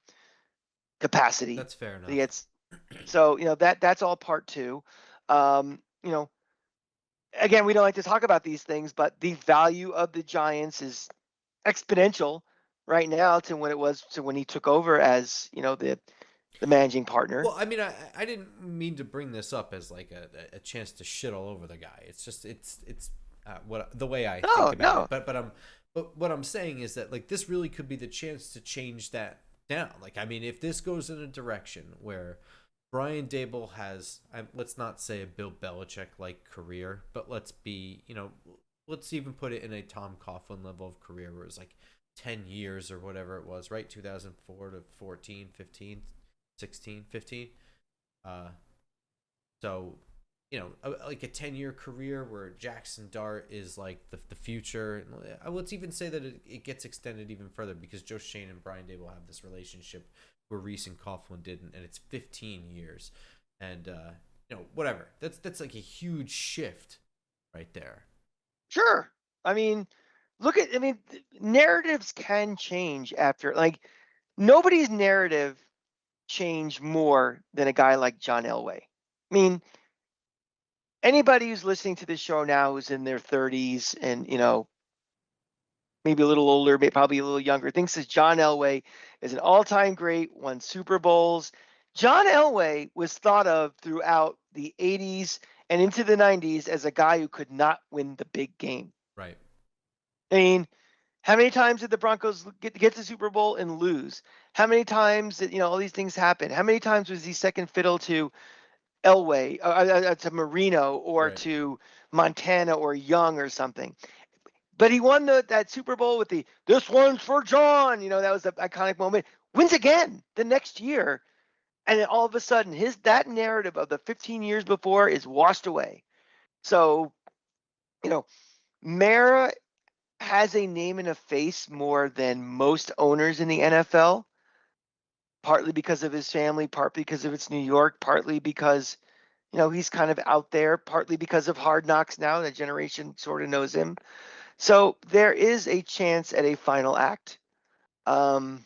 capacity. that's fair He enough. had, so that's all part two. You know, again, we don't like to talk about these things, but the value of the Giants is exponential right now to when it was to when he took over as the managing partner. Well, I mean, I didn't mean to bring this up as like a chance to shit all over the guy. It's just it's what the way I think No, about it. no. But what I'm saying is that like this really could be the chance to change that down. Like I mean, if this goes in a direction where Brian Dable has, let's not say a Bill Belichick like career, but let's even put it in a Tom Coughlin level of career where it was like 10 years or whatever it was, right? 2004 to 14, 15, 16, 15. So, like a 10-year career where Jackson Dart is like the future. Let's even say that it gets extended even further because Joe Shane and Brian Dable have this relationship where Reese and Coughlin didn't, and it's 15 years. And, whatever. That's like a huge shift right there. Sure. I mean, narratives can change after, like, nobody's narrative changed more than a guy like John Elway. I mean, anybody who's listening to this show now who's in their 30s and, maybe a little older, maybe probably a little younger, thinks that John Elway is an all-time great, won Super Bowls. John Elway was thought of throughout the 80s and into the 90s as a guy who could not win the big game. Right. I mean, how many times did the Broncos get to the Super Bowl and lose? How many times did, all these things happen? How many times was he second fiddle to Elway, to Marino, or Right. to Montana or Young or something? But he won that Super Bowl with "this one's for John." That was the iconic moment. Wins again the next year, and then all of a sudden, that narrative of the 15 years before is washed away. So, Mara has a name and a face more than most owners in the NFL, partly because of his family, partly because of it's New York, partly because he's kind of out there, partly because of Hard Knocks now. The generation sort of knows him. So there is a chance at a final act. Um,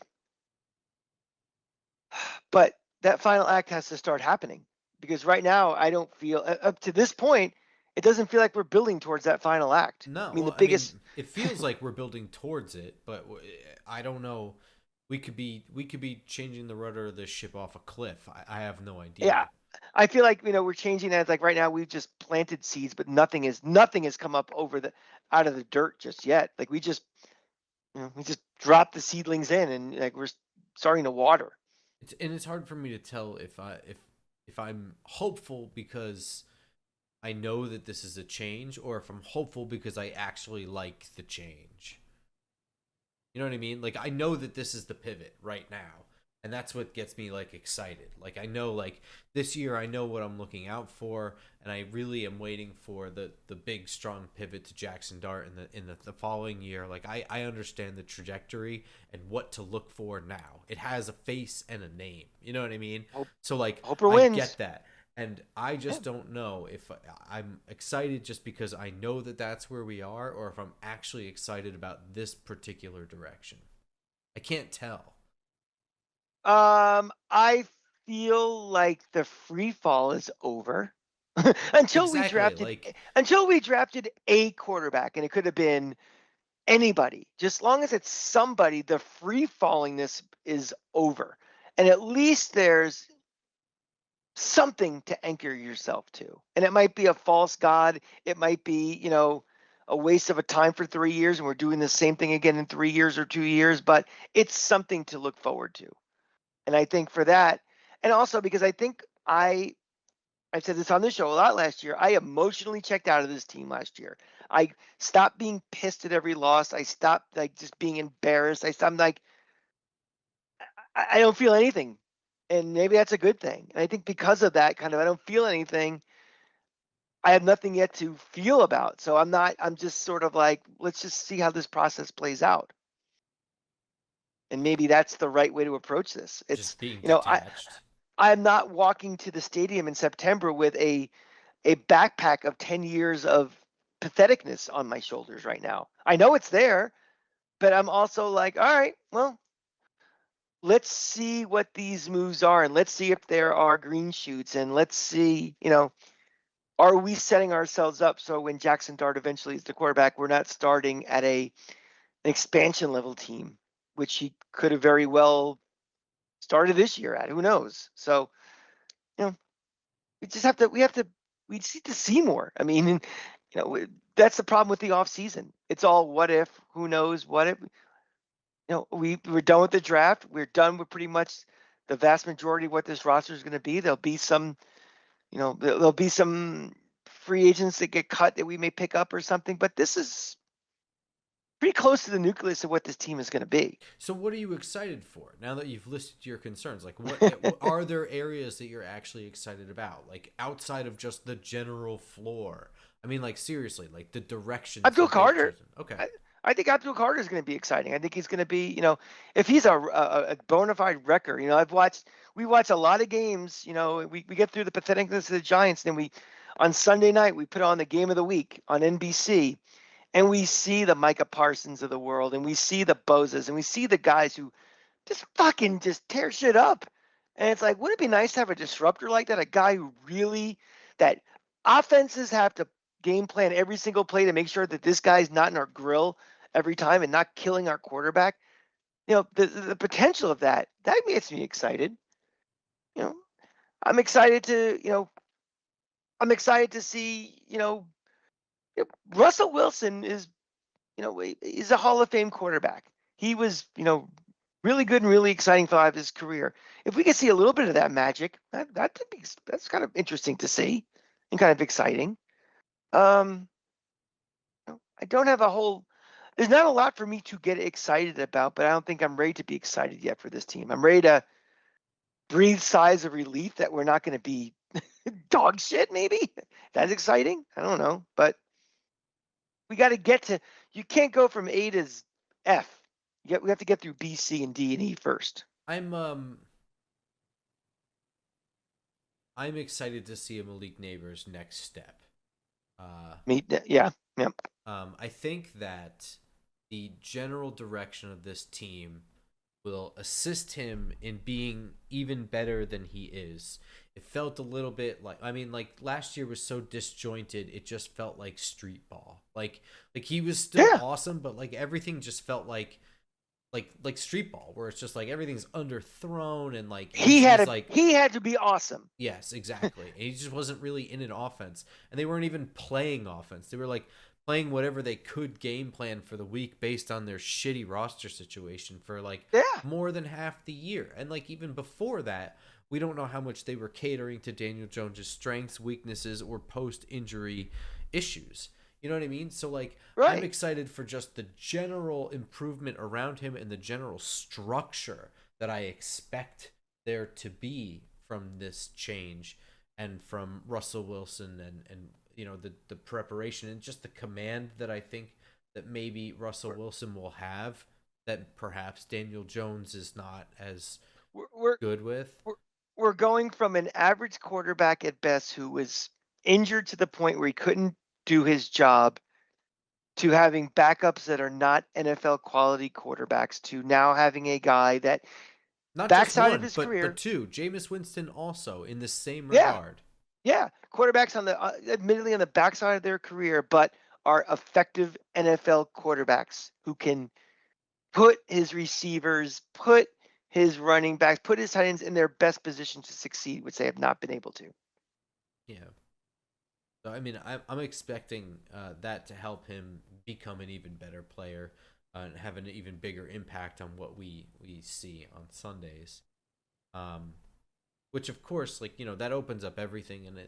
but that final act has to start happening because right now I don't feel up to this point, it doesn't feel like we're building towards that final act. No, I mean, the well, I biggest, mean, it feels like we're building towards it, but I don't know. We could be changing the rudder of this ship off a cliff. I have no idea. yeah, I feel like, we're changing that. It's like right now we've just planted seeds, but nothing has come up out of the dirt just yet. Like we just dropped the seedlings in and like we're starting to water. It's hard for me to tell if I'm hopeful because I know that this is a change, or if I'm hopeful because I actually like the change. You know what I mean? Like I know that this is the pivot right now. And that's what gets me like excited. Like I know like this year I know what I'm looking out for, and I really am waiting for the big strong pivot to Jackson Dart in the following year. Like I understand the trajectory and what to look for now. It has a face and a name. You know what I mean? Hope So like Hooper I wins. get that. And I Yeah. just don't know if I'm excited just because I know that that's where we are, or if I'm actually excited about this particular direction. I can't tell. I feel like the free fall is over until we Exactly. drafted Like until we drafted a quarterback, and it could have been anybody. Just long as it's somebody, the free fallingness is over, and at least there's something to anchor yourself to. And it might be a false god. It might be, a waste of a time for 3 years, and we're doing the same thing again in 3 years or 2 years. But it's something to look forward to. And I think for that, and also because I think I said this on the show a lot last year, I emotionally checked out of this team last year. I stopped being pissed at every loss. I stopped like just being embarrassed. I'm like, I don't feel anything. And maybe that's a good thing. And I think because of that, kind of, I don't feel anything. I have nothing yet to feel about. So I'm just sort of like, let's just see how this process plays out. And maybe that's the right way to approach this. It's, just being you know, I, detached. I'm not walking to the stadium in September with a backpack of 10 years of patheticness on my shoulders right now. I know it's there, but I'm also like, all right, well, let's see what these moves are and let's see if there are green shoots and let's see, are we setting ourselves up so when Jackson Dart eventually is the quarterback, we're not starting at an expansion level team, which he could have very well started this year at. Who knows? So, you know, we just need to see more. I mean, that's the problem with the off season. It's all what if, who knows, what if. We're done with the draft. We're done with pretty much the vast majority of what this roster is going to be. There'll be some free agents that get cut that we may pick up or something, but this is pretty pretty close to the nucleus of what this team is going to be. So what are you excited for now that you've listed your concerns? Like what are there areas that you're actually excited about? Like outside of just the general floor. I mean, like seriously, like the directions Abdul that they've Carter. chosen. Okay. I think Abdul Carter is going to be exciting. I think he's going to be, if he's a bona fide wrecker, we watch a lot of games, we get through the patheticness of the Giants. Then on Sunday night, we put on the game of the week on NBC, and we see the Micah Parsons of the world, and we see the Bozas, and we see the guys who just fucking just tear shit up. And it's like, wouldn't it be nice to have a disruptor like that? A guy who really, that offenses have to game plan every single play to make sure that this guy's not in our grill every time and not killing our quarterback. The potential of that makes me excited. You know, I'm excited to, see, Russell Wilson is a Hall of Fame quarterback. He was, really good and really exciting for his career. If we could see a little bit of that magic, that's kind of interesting to see and kind of exciting. I don't have there's not a lot for me to get excited about, but I don't think I'm ready to be excited yet for this team. I'm ready to breathe sighs of relief that we're not going to be dog shit, maybe. That's exciting. I don't know, but we got to you can't go from A to F. We have to get through B, C, and D and E first. I'm excited to see a Malik Neighbors next step. Yeah. I think that the general direction of this team will assist him in being even better than he is. It felt a little bit like last year was so disjointed, it just felt like street ball. Like he was still awesome, but like everything just felt like street ball, where it's just like everything's underthrown and like he had to be awesome. Yes, exactly. And he just wasn't really in an offense, and they weren't even playing offense. They were like playing whatever they could game plan for the week based on their shitty roster situation for like more than half the year. And like even before that, we don't know how much they were catering to Daniel Jones' strengths, weaknesses, or post-injury issues. You know what I mean? So like I'm excited for just the general improvement around him and the general structure that I expect there to be from this change and from Russell Wilson and the preparation and just the command that I think that maybe Russell Wilson will have that perhaps Daniel Jones is not as good with. We're going from an average quarterback at best who was injured to the point where he couldn't do his job to having backups that are not NFL quality quarterbacks to now having a guy that not backside just one, of his career, but two. Jameis Winston also in the same regard. Yeah, quarterbacks on the admittedly on the backside of their career, but are effective NFL quarterbacks who can put his receivers, put his running backs, put his tight ends in their best position to succeed, which they have not been able to. Yeah. So I mean, I'm expecting that to help him become an even better player and have an even bigger impact on what we see on Sundays. Which of course, like that opens up everything, and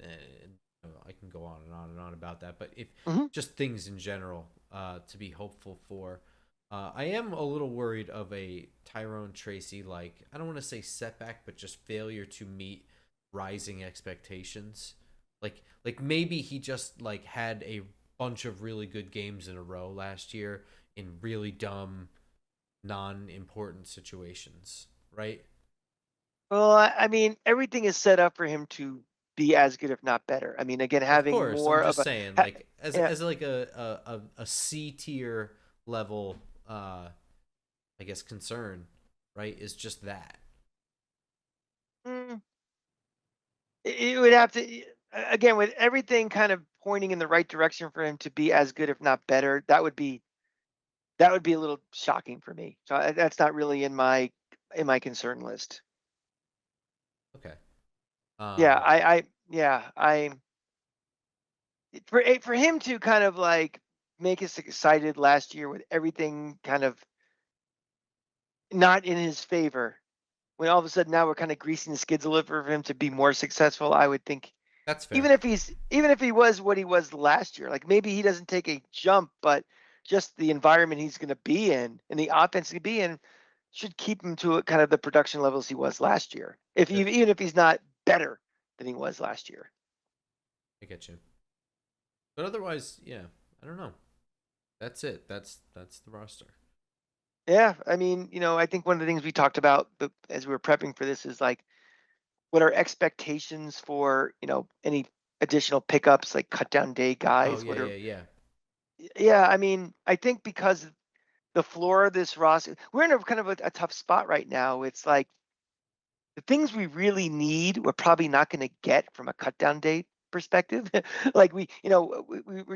I can go on and on and on about that. But if just things in general to be hopeful for, I am a little worried of a Tyrone Tracy I don't want to say setback, but just failure to meet rising expectations. Like maybe he just had a bunch of really good games in a row last year in really dumb, non-important situations, right? Well, I mean, everything is set up for him to be as good, if not better. I mean, again, Of having course, more I'm just of saying, as like a C tier level, I guess concern, right? Is just that. It would have to, again, with everything kind of pointing in the right direction for him to be as good, if not better. That would be a little shocking for me. So that's not really in my concern list. Okay. Yeah, I for him to kind of make us excited last year with everything kind of not in his favor, when all of a sudden now we're kind of greasing the skids a little for him to be more successful. I would think That's fair. even if he was what he was last year, like maybe he doesn't take a jump, but just the environment he's going to be in and the offense to be in should keep him to kind of the production levels he was last year. Even if he's not better than he was last year. I get you. But otherwise, yeah, I don't know. That's it. That's the roster. Yeah, I mean, I think one of the things we talked about as we were prepping for this is like, what are expectations for any additional pickups like cut down day Oh guys? yeah, What are yeah, yeah. Yeah, I mean, I think because the floor of this roster, we're in a kind of a tough spot right now. It's like the things we really need, we're probably not going to get from a cut down date perspective. Like we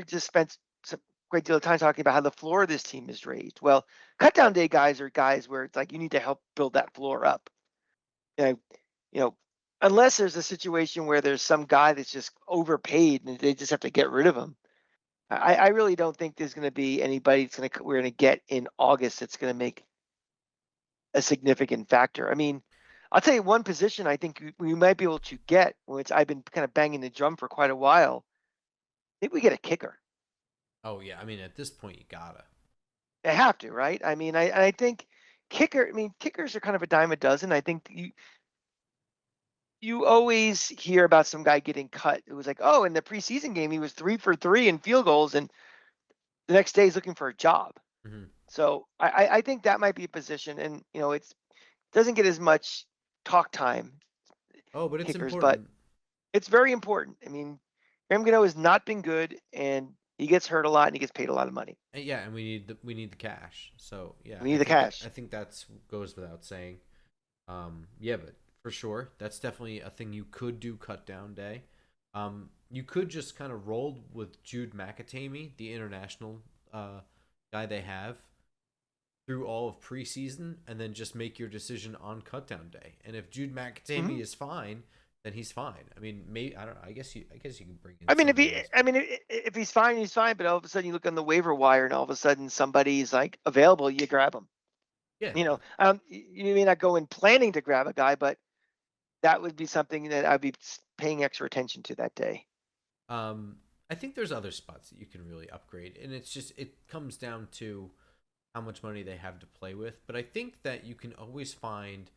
just spent some great deal of time talking about how the floor of this team is raised. Well, cut down day guys are guys where it's like you need to help build that floor up. You know, you know, unless there's a situation where there's some guy that's just overpaid and they just have to get rid of him. I really don't think there's going to be anybody we're going to get in August that's going to make a significant factor. I mean, I'll tell you one position I think we might be able to get, which I've been kind of banging the drum for quite a while. Maybe we get a kicker. Oh yeah. I mean, at this point, you gotta. They have to, right? I mean, I think kickers are kind of a dime a dozen. I think you always hear about some guy getting cut. It was like, oh, in the preseason game, he was 3 for 3 in field goals, and the next day he's looking for a job. Mm-hmm. So I think that might be a position, and it's doesn't get as much talk time, Oh, but it's kickers, but important. it's very important. I mean, Graham Gano has not been good, and he gets hurt a lot, and he gets paid a lot of money. And yeah, and we need the cash. So yeah, We need the cash. I think that's goes without saying. Yeah, but for sure, that's definitely a thing you could do cut down day. You could just kind of roll with Jude McAtamey, the international guy they have, through all of preseason, and then just make your decision on cut down day. And if Jude Hmm. McAtamey is fine, then he's fine. I mean, maybe I don't know. I guess you can bring in I mean, somebody else, but if he's fine, he's fine. But all of a sudden, you look on the waiver wire, and all of a sudden, somebody's like available. You grab him. yeah. You may not go in planning to grab a guy, but that would be something that I'd be paying extra attention to that day. Um, I think there's other spots that you can really upgrade, and it comes down to how much money they have to play with. But I think that you can always find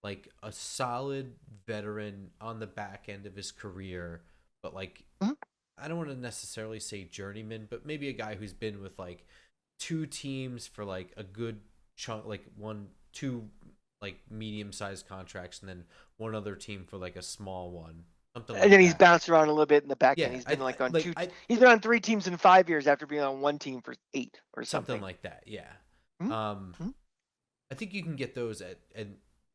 like a solid veteran on the back end of his career, but like Mhm. I don't want to necessarily say journeyman, but maybe a guy who's been with like two teams for like a good chunk, like two like medium sized contracts, and then one other team for like a small one, something And like then he's that. bounced around a little bit in the back end. Yeah, He's been like on like two. I He's been on 3 teams in 5 years after being on one team for 8 or something something. like that. Yeah. Mhm. Um, Mhm. I think you can get those at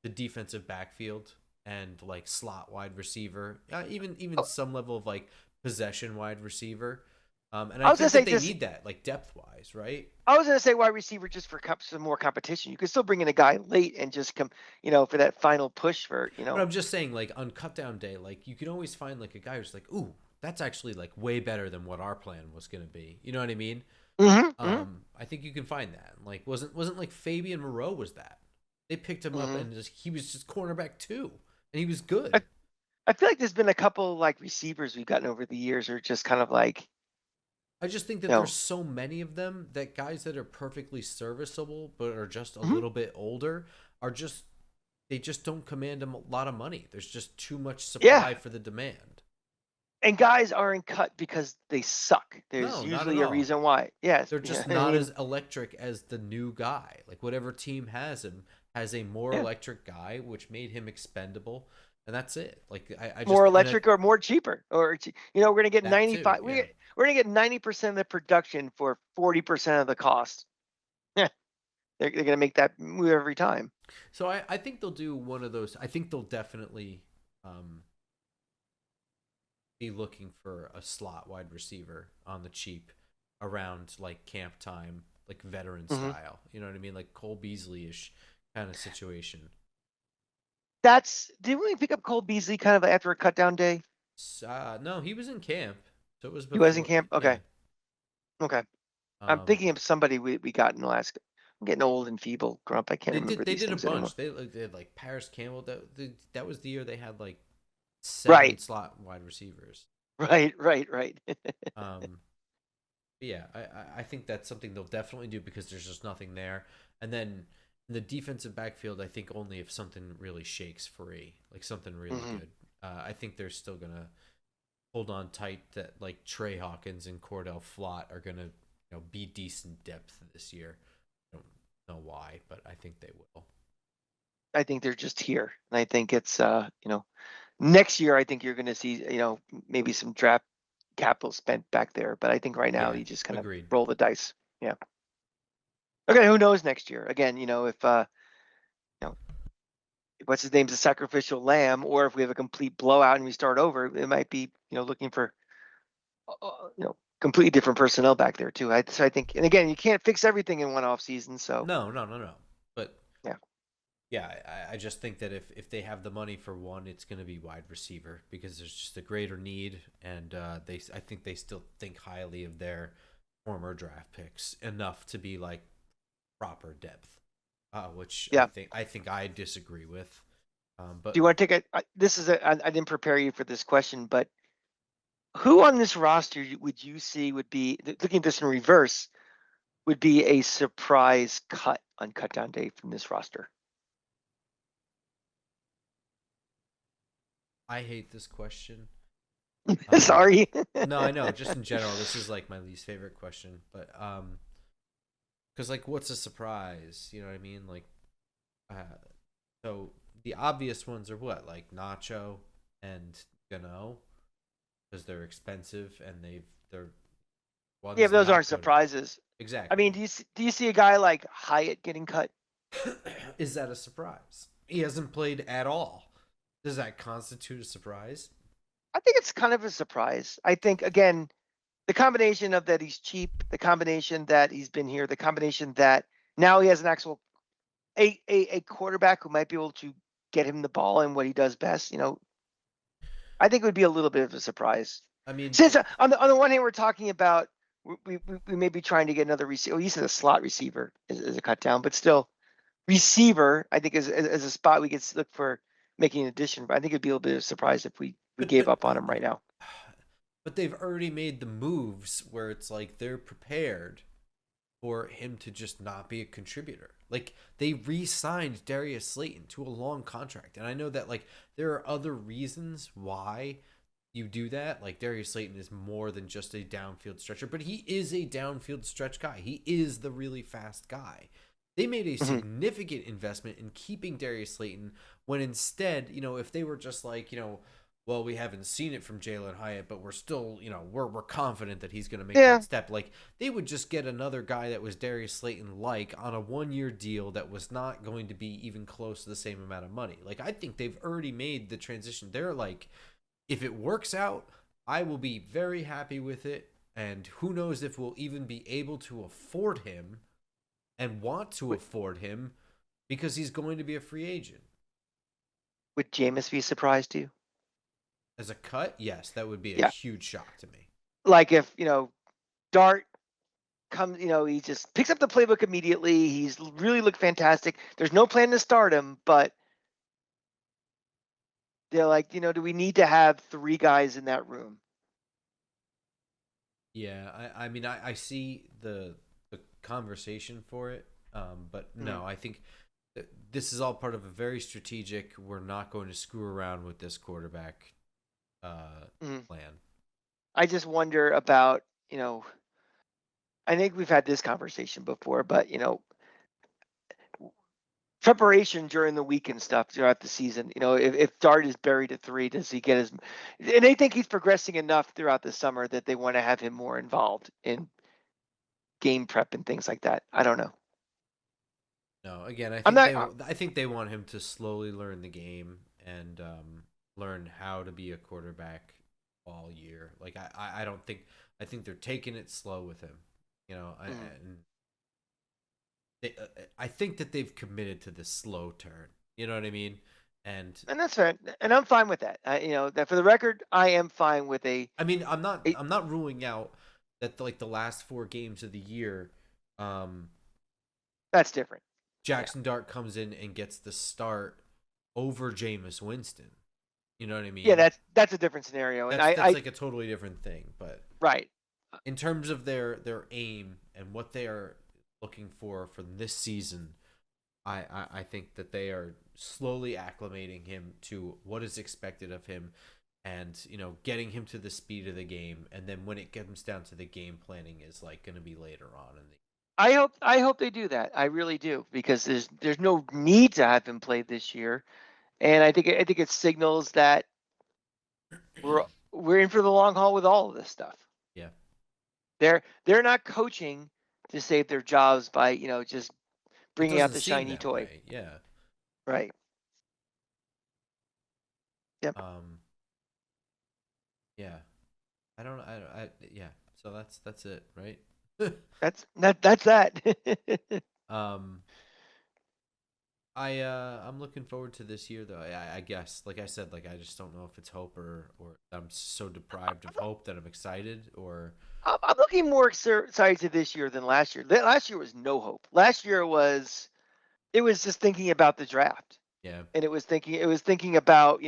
the defensive backfield and like slot wide receiver, even Oh, some level of like possession wide receiver. And I I was gonna think that say they just. need that like depth wise, right? I was gonna say wide receiver just for some more competition. You could still bring in a guy late and just come, for that final push for. But I'm just saying, like on cut down day, like you can always find like a guy who's like, ooh, that's actually like way better than what our plan was gonna be. You know what I mean? Hmm. Hmm. I think you can find that. Like wasn't like Fabian Moreau was that? They picked him up Hmm. and he was just cornerback too, and he was I, good. I feel like there's been a couple like receivers we've gotten over the years are just kind of like, I just think you that there's know, so many of them that guys that are perfectly serviceable but are just a mhm. little bit older are just they just don't command a lot of money. There's just too much Yeah. supply for the demand. And guys aren't cut because they suck. There's No, not at usually a all. reason why. Yes. They're Yeah. just I not mean, as electric as the new guy. Like whatever team has him has a more yeah. electric guy, which made him expendable, and that's it. Like I More just and I electric or more cheaper, or we're gonna get that too. 95. Yeah. We're gonna get 90% of the production for 40% of the cost. Yeah. They're gonna make that move every time. So I think they'll do one of those. I think they'll definitely um, be looking for a slot wide receiver on the cheap around like camp time, like veteran Hmm. style. You know what I mean? Like Cole Beasley ish kind of situation. Did we pick up Cole Beasley kind of after a cut down day? No, he was in camp, so it was He was in before. camp. Yeah. Okay. Okay. I'm Um, thinking of somebody we got in the last. I'm getting old and feeble, Grump. I can't they did remember they these did a things anymore. bunch. They had like Paris Campbell. That was the year they had like seven Right. slot wide receivers. Right. Right. Right. Um, But yeah, I think that's something they'll definitely do because there's just nothing there. And then in the defensive backfield, I think only if something really shakes free, like something really Hmm. good. I think they're still gonna hold on tight that like Trey Hawkins and Cordell Flott are gonna be decent depth this year. I don't know why, but I think they will. I think they're just here, and I think it's next year. I think you're going to see maybe some draft capital spent back there, but I think right now Yeah, you just kind of agreed. roll the dice. Yeah. Okay, who knows next year? Again, if you know what's his name's a sacrificial lamb, or if we have a complete blowout and we start over, it might be looking for completely different personnel back there too. So I think, and again, you can't fix everything in one off season. So No, no, no, no. But yeah, yeah, I just think that if they have the money for one, it's going to be wide receiver because there's just a greater need, and I think they still think highly of their former draft picks enough to be like proper depth, which yeah. I think I disagree with. Do But you want to take this is I didn't prepare you for this question, but who on this roster would you see would be looking at this in reverse would be a surprise cut on cut down day from this roster? I hate this question. Um, Sorry. no, I know. Just in general, this is like my least favorite question. But because like, what's a surprise? You know what I mean? Like, uh, so the obvious ones are what, like Nacho and Gano, because they're expensive and they're Yeah, one's but those aren't not good enough. surprises. I Exactly. mean, do you see a guy like Hyatt getting cut? Is that a surprise? He hasn't played at all. Does that constitute a surprise? I think it's kind of a surprise. I think again, the combination of that he's cheap, the combination that he's been here, the combination that now he has an actual a quarterback who might be able to get him the ball and what he does best. I think it would be a little bit of a surprise. I mean, Since on the one hand we're talking about we may be trying to get another receiver. Well, you said a slot receiver is a cut down, but still receiver I think is a spot we could look for making an addition. But I think it'd be a little bit of a surprise if we but gave up on him right now. but they've already made the moves where it's like they're prepared for him to just not be a contributor. Like they re-signed Darius Slayton to a long contract, and I know that like there are other reasons why you do that. Like Darius Slayton is more than just a downfield stretcher, but he is a downfield stretch guy. He is the really fast guy. They made a Hmm. significant investment in keeping Darius Slayton when instead, if they were just like, well, we haven't seen it from Jalen Hyatt, but we're still, we're confident that he's going to make Yeah, that step. Like they would just get another guy that was Darius Slayton like on a 1 year deal that was not going to be even close to the same amount of money. Like I think they've already made the transition. They're like, if it works out, I will be very happy with it. And who knows if we'll even be able to afford him and want to would, afford him because he's going to be a free agent. would Jameis be surprised to you? As a cut, yes, that would be a Yeah, huge shock to me. like if Dart comes, he just picks up the playbook immediately. He's really looked fantastic. There's no plan to start him, but they're like, do we need to have three guys in that room? Yeah, I mean, I see the conversation for it, but Mm-hmm. no, I think this is all part of a very strategic. We're not going to screw around with this quarterback Mm-hmm. plan. I just wonder about, I think we've had this conversation before, but preparation during the week and stuff throughout the season. If Dart is buried at three, does he get his? And they think he's progressing enough throughout the summer that they want to have him more involved in game prep and things like that. I don't know. No, again, I'm not. I think they want him to slowly learn the game and learn how to be a quarterback all year. Like I don't think I think they're taking it slow with him. Mm, And I think that they've committed to this slow turn. You know what I mean? And and that's fair, and I'm fine with that. That for the record, I am fine with I mean, a I'm not ruling out that like the last 4 games of the year, um, that's different. Yeah, Jackson Dart comes in and gets the start over Jameis Winston. You know what I yeah, mean? that's a different scenario, and That's like a totally different thing, but right. in terms of their aim and what they are looking for this season, I think that they are slowly acclimating him to what is expected of him, and getting him to the speed of the game, and then when it comes down to the game planning is like going to be later on in the. I hope they do that. I really do, because there's no need to have him play this year, and I think it signals that we're we're in for the long haul with all of this stuff. Yeah, They're not coaching to save their jobs by just it bringing out doesn't the seem shiny that toy. way. Yeah. Right. Yep. um yeah, I don't I yeah, so that's it, right? That's that. um I'm looking forward to this year though. I guess, like I said, like I just don't know if it's hope or I'm so deprived of hope that I'm excited, or I'm looking more excited to this year than last year. Last year was no hope. Last year it was just thinking about the draft, yeah. and it was thinking about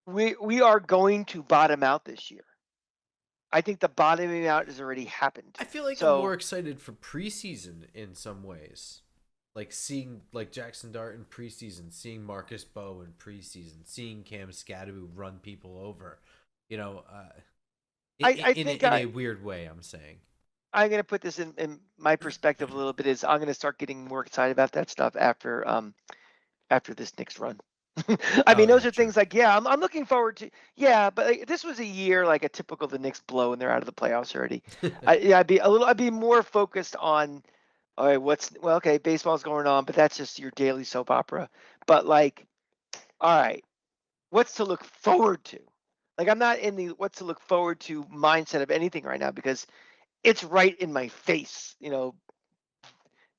we are going to bottom out this year. I think the bottoming out has already happened. I feel like I'm more So excited for preseason in some ways. Like seeing like Jackson Dart in preseason, seeing Marcus Bowe in preseason, seeing Cam Scadaboo run people over. You know, I in think a weird way, I'm saying. I'm going to put this in my perspective a little bit. Is I'm going to start getting more excited about that stuff after this next run. I Oh mean, those yeah, are true. things like, yeah, I'm looking forward to, yeah, but like, this was a year like a typical the Knicks blow and they're out of the playoffs already. Yeah, I'd be more focused on, all right, well, okay, baseball's going on, but that's just your daily soap opera. But like, all right, what's to look forward to? Like, I'm not in the what's to look forward to mindset of anything right now, because it's right in my face.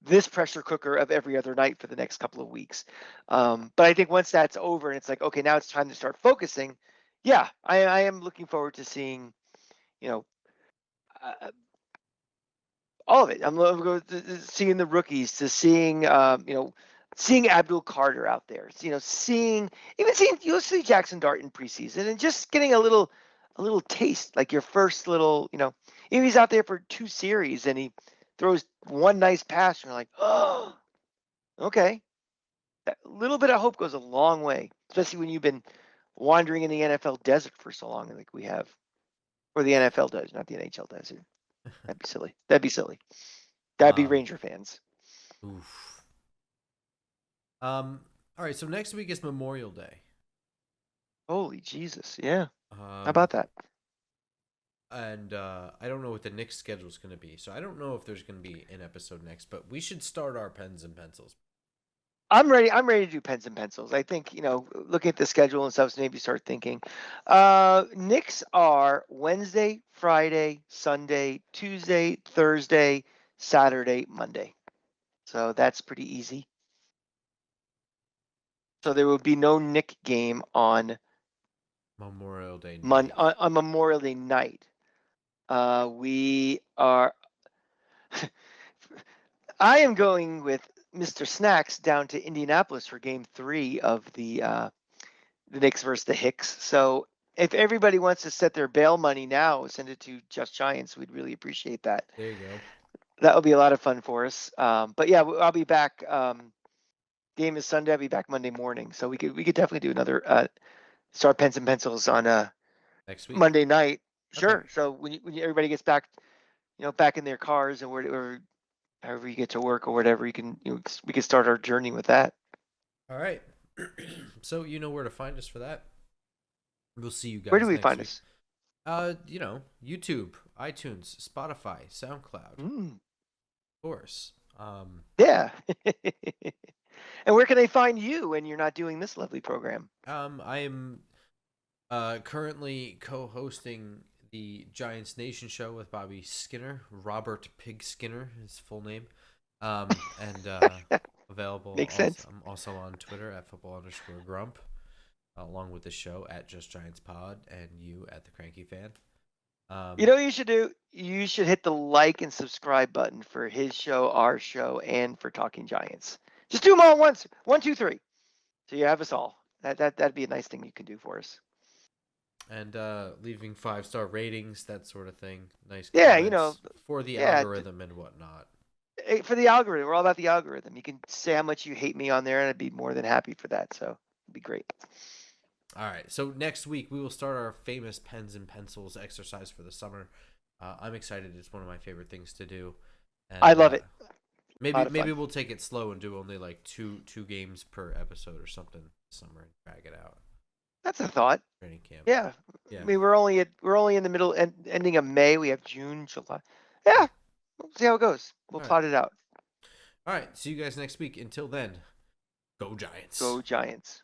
This pressure cooker of every other night for the next couple of weeks. But I think once that's over and it's like, okay, now it's time to start focusing. Yeah, I am looking forward to seeing, you know, uh, all of it. I'm looking to seeing the rookies, to seeing, seeing Abdul Carter out there. Seeing you'll see Jackson Dart in preseason, and just getting a little taste, like your first little, if he's out there for 2 series and he throws one nice pass, and you're like, oh, okay. That little bit of hope goes a long way, especially when you've been wandering in the NFL desert for so long, like we have, or the NFL does, not the NHL desert. That'd be silly. That'd be silly. That'd be um, Ranger fans. oof. All right. So next week is Memorial Day. Holy Jesus. Yeah. How Um, about that? and I don't know what the Knicks schedule is going to be, so I don't know if there's going to be an episode next. But we should start our pens and pencils. I'm ready. I'm ready to do pens and pencils. I think, looking at the schedule and stuff, so maybe start thinking. Knicks are Wednesday, Friday, Sunday, Tuesday, Thursday, Saturday, Monday. So that's pretty easy. So there will be no Nick game on Memorial Day night. on Memorial Day night. We are. I am going with Mr. Snacks down to Indianapolis for Game 3 of the Knicks versus the Hicks. So if everybody wants to set their bail money now, send it to Just Giants. We'd really appreciate that. There you go. That would be a lot of fun for us. But yeah, I'll be back. Game is Sunday. I'll be back Monday morning. So we could definitely do another start pens and pencils on Next week. Monday night. Okay. Sure. So when everybody gets back, back in their cars, and or however you get to work or whatever, we can start our journey with that. All right. So you know where to find us for that. We'll see you Where do guys we next find week. us? YouTube, iTunes, Spotify, SoundCloud, of Mm, course. yeah. And where can they find you when you're not doing this lovely program? I am currently co-hosting the Giants Nation show with Bobby Skinner, Robert Pig Skinner, his full name, and available. Makes Also, sense. I'm also on Twitter at football_grump, along with the show at Just Giants Pod, and you at the Cranky Fan. You know what you should do? You should hit the like and subscribe button for his show, our show, and for Talking Giants. Just do them all at once. 1, 2, 3. So you have us all. That'd be a nice thing you can do for us. and leaving 5-star ratings, that sort of thing. Nice Yeah, comments for the yeah, algorithm and whatnot. for the algorithm. We're all about the algorithm. You can say how much you hate me on there, and I'd be more than happy for that. So it'd be great. All right, so next week we will start our famous pens and pencils exercise for the summer. I'm excited. It's one of my favorite things to do, I and love it. A lot maybe of fun. we'll take it slow and do only like two games per episode or something this summer and drag it out. That's a thought. Training camp. Yeah. Yeah. I mean, we're only in the middle ending of May. We have June, July. Yeah. Yeah. We'll see how it goes. We'll All right. plot it out. All right. See you guys next week. Until then, go Giants. Go Giants.